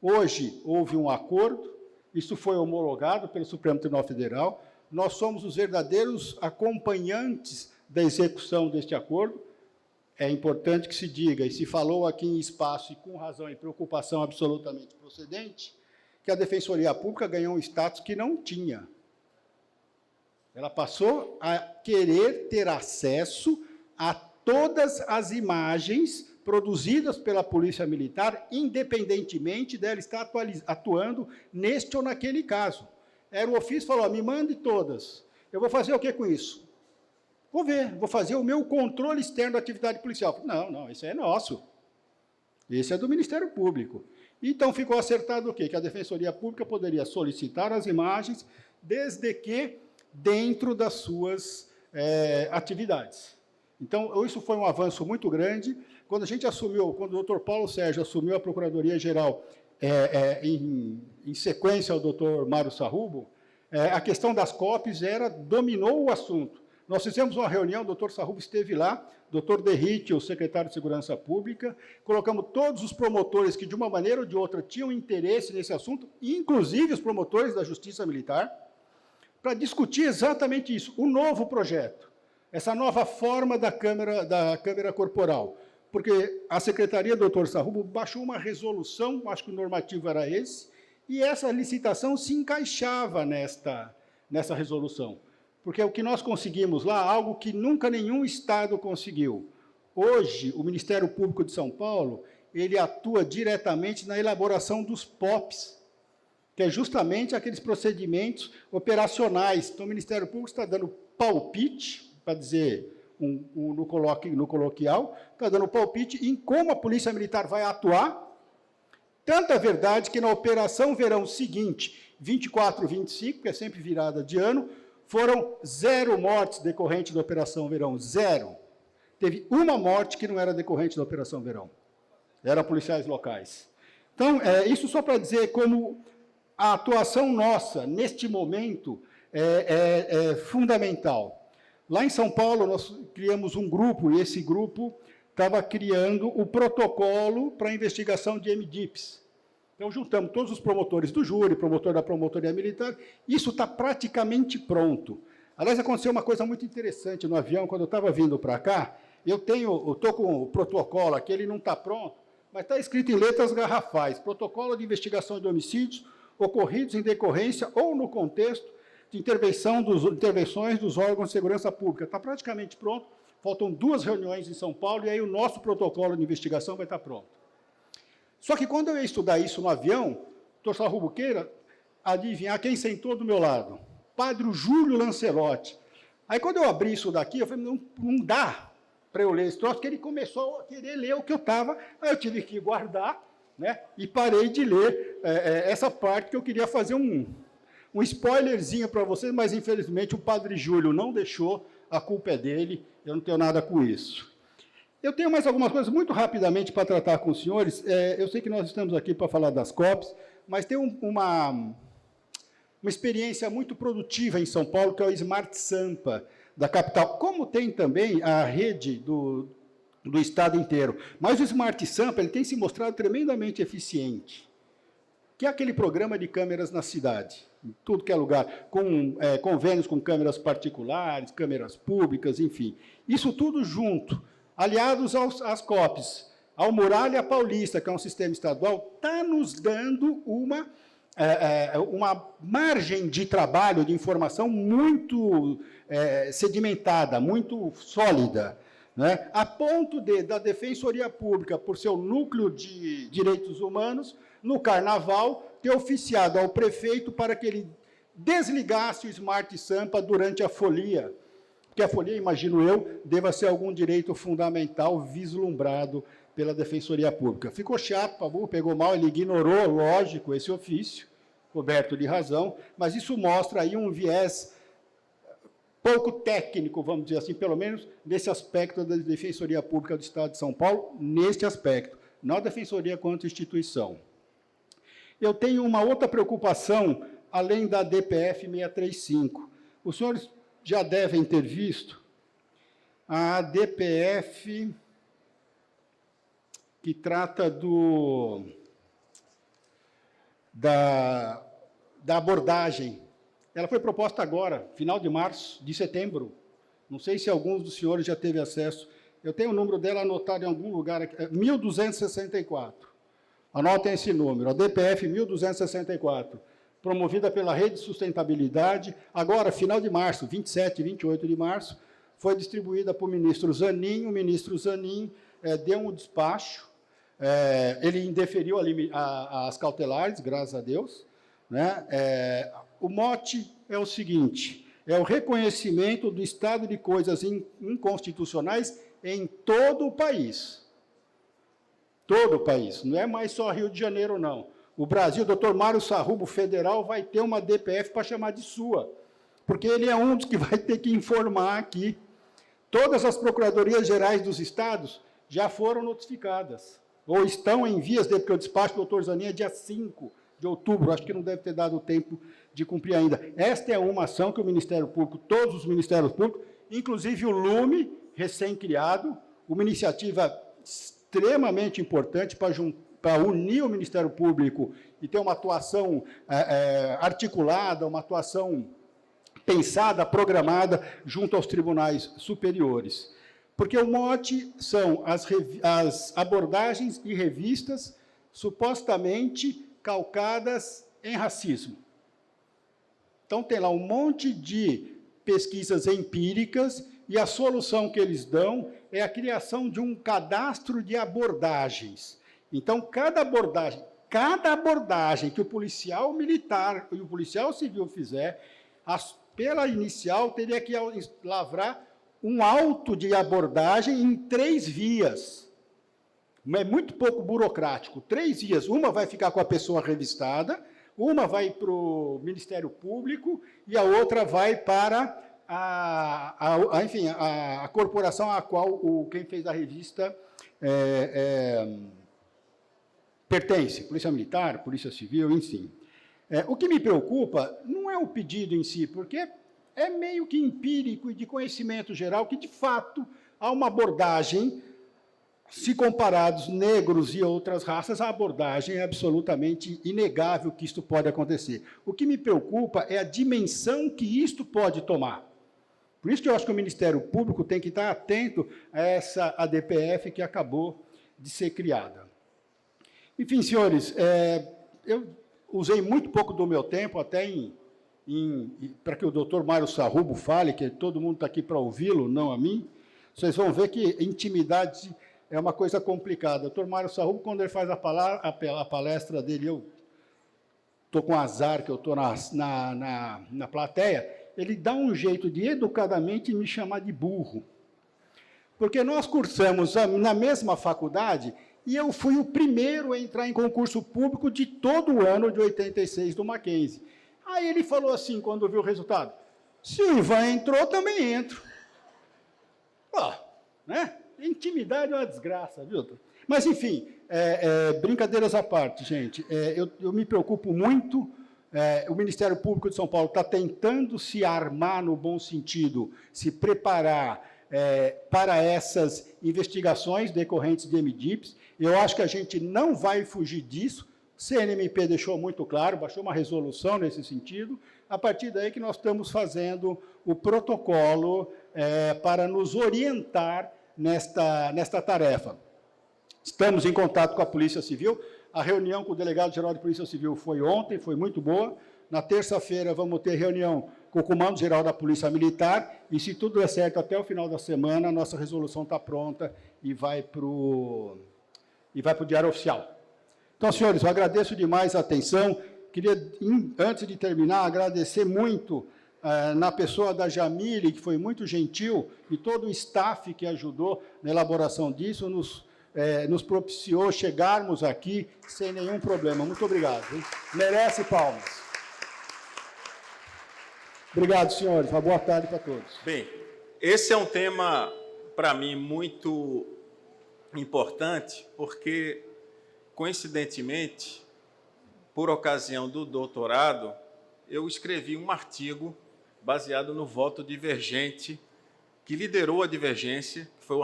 Hoje houve um acordo, isso foi homologado pelo Supremo Tribunal Federal, nós somos os verdadeiros acompanhantes da execução deste acordo. É importante que se diga, e se falou aqui em espaço, e com razão e preocupação absolutamente procedente, que a Defensoria Pública ganhou um status que não tinha. Ela passou a querer ter acesso a todas as imagens produzidas pela Polícia Militar, independentemente dela estar atuando neste ou naquele caso. Era o ofício, falou, me mande todas. Eu vou fazer o que com isso? Vou ver, vou fazer o meu controle externo da atividade policial. Não, esse é nosso. Esse é do Ministério Público. Então, ficou acertado o quê? Que a Defensoria Pública poderia solicitar as imagens, desde que dentro das suas atividades. Então, isso foi um avanço muito grande. Quando a gente assumiu, quando o Dr. Paulo Sérgio assumiu a Procuradoria-Geral, em sequência ao Dr. Mário Sarrubo, a questão das COPs dominou o assunto. Nós fizemos uma reunião, o Dr. Sarrubo esteve lá, Dr. Derrite, o secretário de Segurança Pública, colocamos todos os promotores que, de uma maneira ou de outra, tinham interesse nesse assunto, inclusive os promotores da Justiça Militar, para discutir exatamente isso, o novo projeto, essa nova forma da câmera corporal. Porque a Secretaria do Dr. Sarrubo baixou uma resolução, acho que o normativo era esse, e essa licitação se encaixava nessa resolução. Porque o que nós conseguimos lá, algo que nunca nenhum Estado conseguiu. Hoje, o Ministério Público de São Paulo, ele atua diretamente na elaboração dos POPs, que é justamente aqueles procedimentos operacionais. Então, o Ministério Público está dando palpite, para dizer no coloquial, está dando palpite em como a Polícia Militar vai atuar. Tanta verdade que na Operação Verão seguinte, 24, 25, que é sempre virada de ano, foram 0 mortes decorrentes da Operação Verão, 0. Teve uma morte que não era decorrente da Operação Verão. Eram policiais locais. Então, isso só para dizer como a atuação nossa, neste momento, é fundamental. Lá em São Paulo, nós criamos um grupo, e esse grupo estava criando o protocolo para a investigação de MDIPs. Então, juntamos todos os promotores do júri, promotor da Promotoria Militar, isso está praticamente pronto. Aliás, aconteceu uma coisa muito interessante no avião, quando eu estava vindo para cá, eu estou com o protocolo aqui, ele não está pronto, mas está escrito em letras garrafais, protocolo de investigação de homicídios ocorridos em decorrência ou no contexto de intervenções dos órgãos de segurança pública. Está praticamente pronto, faltam 2 reuniões em São Paulo, e aí o nosso protocolo de investigação vai estar pronto. Só que quando eu ia estudar isso no avião, o Dr. Sarrubo queira adivinhar quem sentou do meu lado? Padre Júlio Lancelotti. Aí, quando eu abri isso daqui, eu falei, não dá para eu ler esse troço, porque ele começou a querer ler o que eu estava, aí eu tive que guardar, né, e parei de ler essa parte, que eu queria fazer um spoilerzinho para vocês, mas, infelizmente, o Padre Júlio não deixou, a culpa é dele, eu não tenho nada com isso. Eu tenho mais algumas coisas muito rapidamente para tratar com os senhores. Eu sei que nós estamos aqui para falar das COPs, mas tem uma experiência muito produtiva em São Paulo, que é o Smart Sampa, da capital, como tem também a rede do Estado inteiro. Mas o Smart Sampa ele tem se mostrado tremendamente eficiente, que é aquele programa de câmeras na cidade, em tudo que é lugar, com convênios com câmeras particulares, câmeras públicas, enfim. Isso tudo junto, aliados às COPs, ao Muralha Paulista, que é um sistema estadual, está nos dando uma margem de trabalho, de informação muito sedimentada, muito sólida, né? A ponto da Defensoria Pública, por seu núcleo de direitos humanos, no Carnaval, ter oficiado ao prefeito para que ele desligasse o Smart Sampa durante a folia, porque a folia, imagino eu, deva ser algum direito fundamental vislumbrado pela Defensoria Pública. Ficou chato, pegou mal, ele ignorou, lógico, esse ofício, coberto de razão, mas isso mostra aí um viés pouco técnico, vamos dizer assim, pelo menos nesse aspecto da Defensoria Pública do Estado de São Paulo, neste aspecto, não a Defensoria quanto instituição. Eu tenho uma outra preocupação, além da DPF 635. Os senhores já devem ter visto a DPF que trata da abordagem. Ela foi proposta agora, final de setembro. Não sei se alguns dos senhores já teve acesso. Eu tenho o número dela anotado em algum lugar aqui, 1264. Anotem esse número, a DPF 1264, promovida pela Rede de Sustentabilidade, agora, final de março, 27 e 28 de março, foi distribuída para o ministro Zanin. O ministro Zanin deu um despacho, ele indeferiu as cautelares, graças a Deus, né? O mote é o seguinte, é o reconhecimento do estado de coisas inconstitucionais em todo o país. Todo o país, não é mais só Rio de Janeiro, não. O Brasil, o doutor Mário Sarrubo, federal, vai ter uma DPF para chamar de sua, porque ele é um dos que vai ter que informar aqui. Todas as procuradorias gerais dos estados já foram notificadas, ou estão em vias, porque o despacho do doutor Zanin é dia 5 de outubro, acho que não deve ter dado tempo de cumprir ainda. Esta é uma ação que o Ministério Público, todos os Ministérios Públicos, inclusive o LUME, recém-criado, uma iniciativa extremamente importante para unir o Ministério Público e ter uma atuação articulada, uma atuação pensada, programada, junto aos tribunais superiores. Porque o mote são as abordagens e revistas supostamente calcadas em racismo. Então, tem lá um monte de pesquisas empíricas e a solução que eles dão é a criação de um cadastro de abordagens. Então, cada abordagem que o policial militar e o policial civil fizer, pela inicial, teria que lavrar um auto de abordagem em 3 vias. É muito pouco burocrático. 3 vias. Uma vai ficar com a pessoa revistada, uma vai para o Ministério Público e a outra vai para a corporação a qual quem fez a revista pertence, Polícia Militar, Polícia Civil, enfim. O que me preocupa não é o pedido em si, porque é meio que empírico e de conhecimento geral que, de fato, há uma abordagem, se comparados negros e outras raças, a abordagem é absolutamente inegável que isto pode acontecer. O que me preocupa é a dimensão que isto pode tomar. Por isso que eu acho que o Ministério Público tem que estar atento a essa ADPF que acabou de ser criada. Enfim, senhores, eu usei muito pouco do meu tempo, até para que o doutor Mário Sarrubo fale, que todo mundo está aqui para ouvi-lo, não a mim. Vocês vão ver que intimidade é uma coisa complicada. O doutor Mário Sarrubo, quando ele faz a palestra dele, eu estou com azar que eu estou na plateia, ele dá um jeito de, educadamente, me chamar de burro. Porque nós cursamos na mesma faculdade e eu fui o primeiro a entrar em concurso público de todo o ano de 86 do Mackenzie. Aí ele falou assim, quando viu o resultado, se o Ivan entrou, também entro. Né? Intimidade é uma desgraça, viu? Mas, enfim, brincadeiras à parte, gente. Eu me preocupo muito. O Ministério Público de São Paulo está tentando se armar no bom sentido, se preparar para essas investigações decorrentes de MDIPs. Eu acho que a gente não vai fugir disso. O CNMP deixou muito claro, baixou uma resolução nesse sentido. A partir daí que nós estamos fazendo o protocolo para nos orientar nesta tarefa. Estamos em contato com a Polícia Civil. A reunião com o delegado-geral de Polícia Civil foi ontem, foi muito boa. Na terça-feira vamos ter reunião com o Comando-Geral da Polícia Militar e, se tudo der certo, até o final da semana, a nossa resolução está pronta e vai para o Diário Oficial. Então, senhores, eu agradeço demais a atenção. Queria, antes de terminar, agradecer muito na pessoa da Jamile, que foi muito gentil, e todo o staff que ajudou na elaboração disso, nos propiciou chegarmos aqui sem nenhum problema. Muito obrigado. Hein? Merece palmas. Obrigado, senhores. Uma boa tarde para todos. Bem, esse é um tema, para mim, muito importante, porque, coincidentemente, por ocasião do doutorado, eu escrevi um artigo baseado no voto divergente, que liderou a divergência, que foi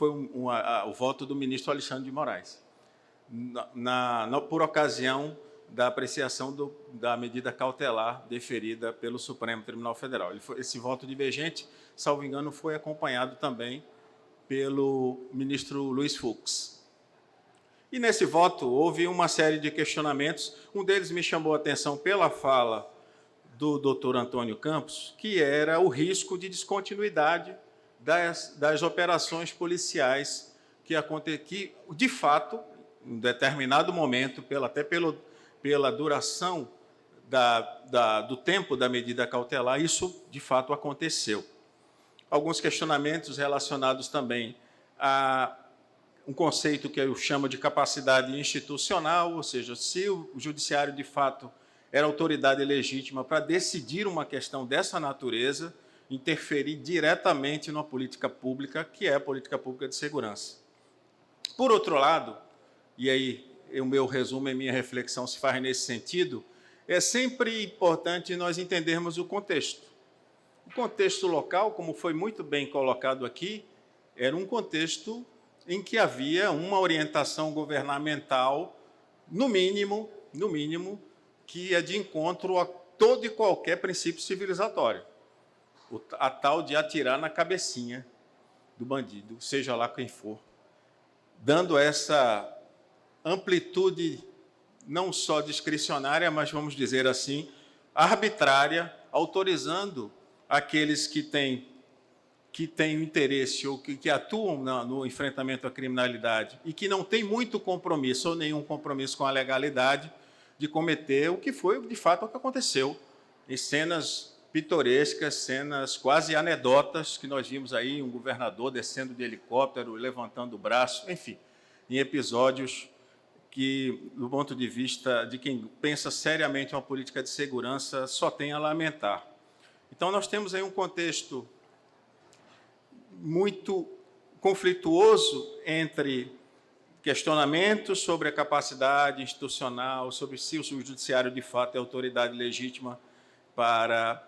o voto do ministro Alexandre de Moraes, por ocasião da apreciação da medida cautelar deferida pelo Supremo Tribunal Federal. Esse voto divergente, salvo engano, foi acompanhado também pelo ministro Luiz Fux. E, nesse voto, houve uma série de questionamentos. Um deles me chamou a atenção pela fala do doutor Antônio Campos, que era o risco de descontinuidade das operações policiais que, de fato, em determinado momento, até pela duração do tempo da medida cautelar, isso, de fato, aconteceu. Alguns questionamentos relacionados também um conceito que eu chamo de capacidade institucional, ou seja, se o judiciário, de fato, era autoridade legítima para decidir uma questão dessa natureza, interferir diretamente numa política pública, que é a política pública de segurança. Por outro lado, e aí o meu resumo e minha reflexão se faz nesse sentido, é sempre importante nós entendermos o contexto. O contexto local, como foi muito bem colocado aqui, era um contexto em que havia uma orientação governamental, no mínimo, que ia de encontro a todo e qualquer princípio civilizatório. A tal de atirar na cabecinha do bandido, seja lá quem for, dando essa amplitude não só discricionária, mas, vamos dizer assim, arbitrária, autorizando aqueles que têm interesse ou que atuam no enfrentamento à criminalidade e que não têm muito compromisso ou nenhum compromisso com a legalidade de cometer o que foi, de fato, o que aconteceu em cenas pitorescas, cenas quase anedotas que nós vimos aí, um governador descendo de helicóptero, levantando o braço, enfim, em episódios que, do ponto de vista de quem pensa seriamente uma política de segurança, só tem a lamentar. Então, nós temos aí um contexto muito conflituoso entre questionamentos sobre a capacidade institucional, sobre se o judiciário, de fato, é autoridade legítima para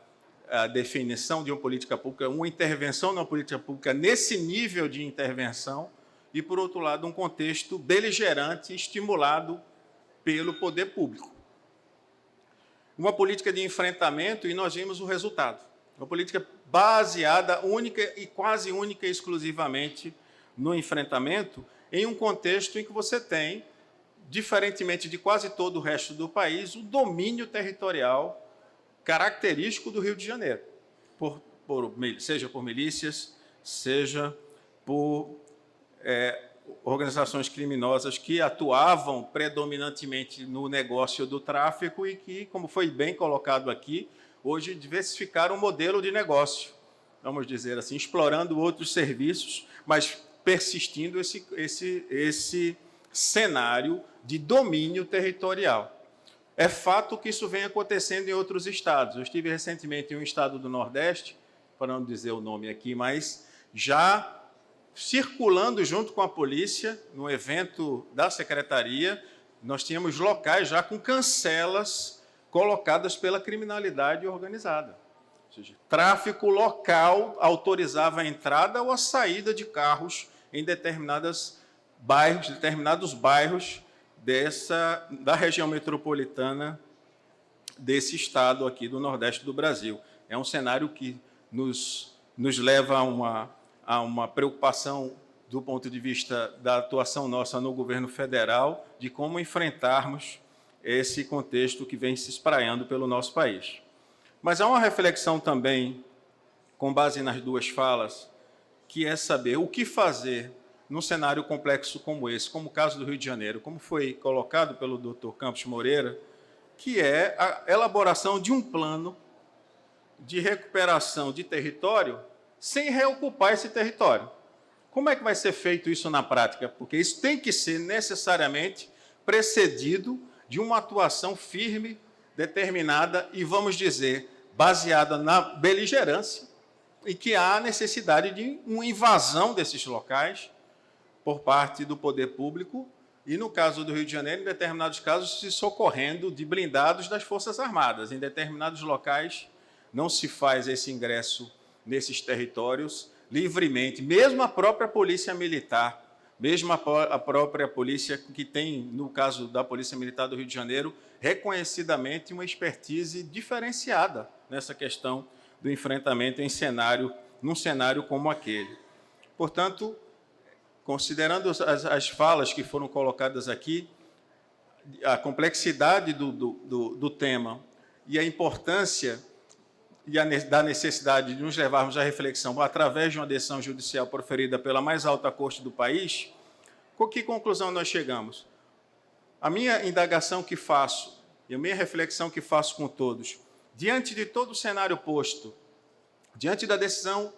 a definição de uma política pública, uma intervenção na política pública nesse nível de intervenção, e, por outro lado, um contexto beligerante estimulado pelo poder público. Uma política de enfrentamento, e nós vimos o resultado. Uma política baseada única e quase única e exclusivamente no enfrentamento, em um contexto em que você tem, diferentemente de quase todo o resto do país, o domínio territorial característico do Rio de Janeiro, seja por milícias, seja por organizações criminosas que atuavam predominantemente no negócio do tráfico e que, como foi bem colocado aqui, hoje diversificaram o modelo de negócio, vamos dizer assim, explorando outros serviços, mas persistindo esse cenário de domínio territorial. É fato que isso vem acontecendo em outros estados. Eu estive recentemente em um estado do Nordeste, para não dizer o nome aqui, mas já circulando junto com a polícia, no evento da secretaria, nós tínhamos locais já com cancelas colocadas pela criminalidade organizada. Ou seja, tráfico local autorizava a entrada ou a saída de carros em determinados bairros da região metropolitana desse estado aqui do Nordeste do Brasil. É um cenário que nos leva a uma preocupação do ponto de vista da atuação nossa no governo federal, de como enfrentarmos esse contexto que vem se espraiando pelo nosso país. Mas há uma reflexão também, com base nas duas falas, que é saber o que fazer num cenário complexo como esse, como o caso do Rio de Janeiro, como foi colocado pelo Dr. Campos Moreira, que é a elaboração de um plano de recuperação de território sem reocupar esse território. Como é que vai ser feito isso na prática? Porque isso tem que ser necessariamente precedido de uma atuação firme, determinada e, vamos dizer, baseada na beligerância, e que há necessidade de uma invasão desses locais por parte do poder público e, no caso do Rio de Janeiro, em determinados casos, se socorrendo de blindados das Forças Armadas. Em determinados locais não se faz esse ingresso nesses territórios livremente, mesmo a própria polícia militar, mesmo a própria polícia que tem, no caso da Polícia Militar do Rio de Janeiro, reconhecidamente uma expertise diferenciada nessa questão do enfrentamento num cenário como aquele. Portanto, considerando as falas que foram colocadas aqui, a complexidade do tema e a importância da necessidade de nos levarmos à reflexão através de uma decisão judicial proferida pela mais alta corte do país, com que conclusão nós chegamos? A minha indagação que faço, e a minha reflexão que faço com todos, diante de todo o cenário posto, diante da decisão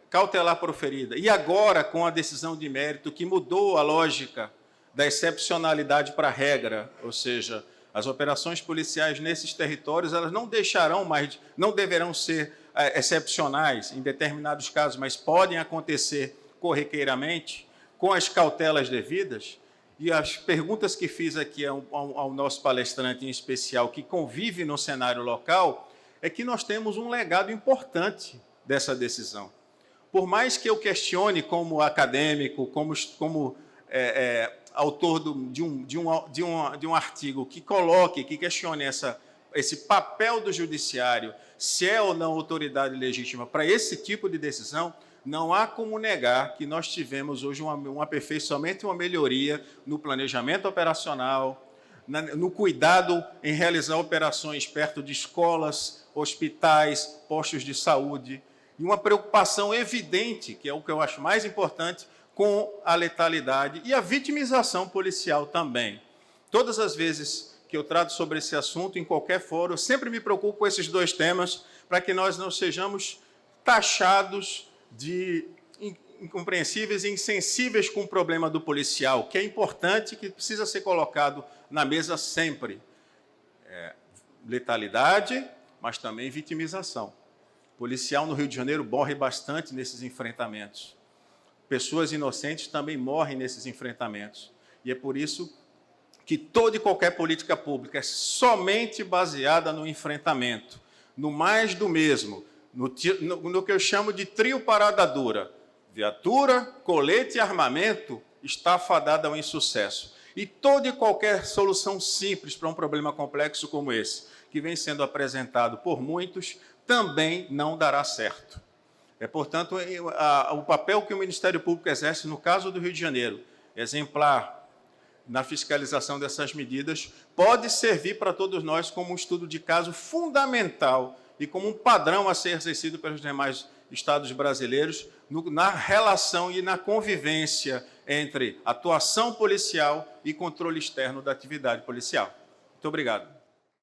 cautelar proferida, e agora com a decisão de mérito que mudou a lógica da excepcionalidade para a regra, ou seja, as operações policiais nesses territórios, elas não deverão ser excepcionais em determinados casos, mas podem acontecer corriqueiramente, com as cautelas devidas. E as perguntas que fiz aqui ao nosso palestrante em especial, que convive no cenário local, é que nós temos um legado importante dessa decisão. Por mais que eu questione como acadêmico, como autor de um artigo que questione esse papel do judiciário, se é ou não autoridade legítima para esse tipo de decisão, não há como negar que nós tivemos hoje um aperfeiçoamento e uma melhoria no planejamento operacional, no cuidado em realizar operações perto de escolas, hospitais, postos de saúde, e uma preocupação evidente, que é o que eu acho mais importante, com a letalidade e a vitimização policial também. Todas as vezes que eu trato sobre esse assunto, em qualquer fórum, eu sempre me preocupo com esses dois temas, para que nós não sejamos taxados de incompreensíveis e insensíveis com o problema do policial, que é importante, que precisa ser colocado na mesa sempre. Letalidade, mas também vitimização. O policial no Rio de Janeiro morre bastante nesses enfrentamentos. Pessoas inocentes também morrem nesses enfrentamentos. E é por isso que toda e qualquer política pública é somente baseada no enfrentamento, no mais do mesmo, no que eu chamo de trio parada dura. Viatura, colete e armamento está fadada ao insucesso. E toda e qualquer solução simples para um problema complexo como esse, que vem sendo apresentado por muitos, também não dará certo. Portanto, o papel que o Ministério Público exerce no caso do Rio de Janeiro, exemplar na fiscalização dessas medidas, pode servir para todos nós como um estudo de caso fundamental e como um padrão a ser exercido pelos demais estados brasileiros na relação e na convivência entre atuação policial e controle externo da atividade policial. Muito obrigado.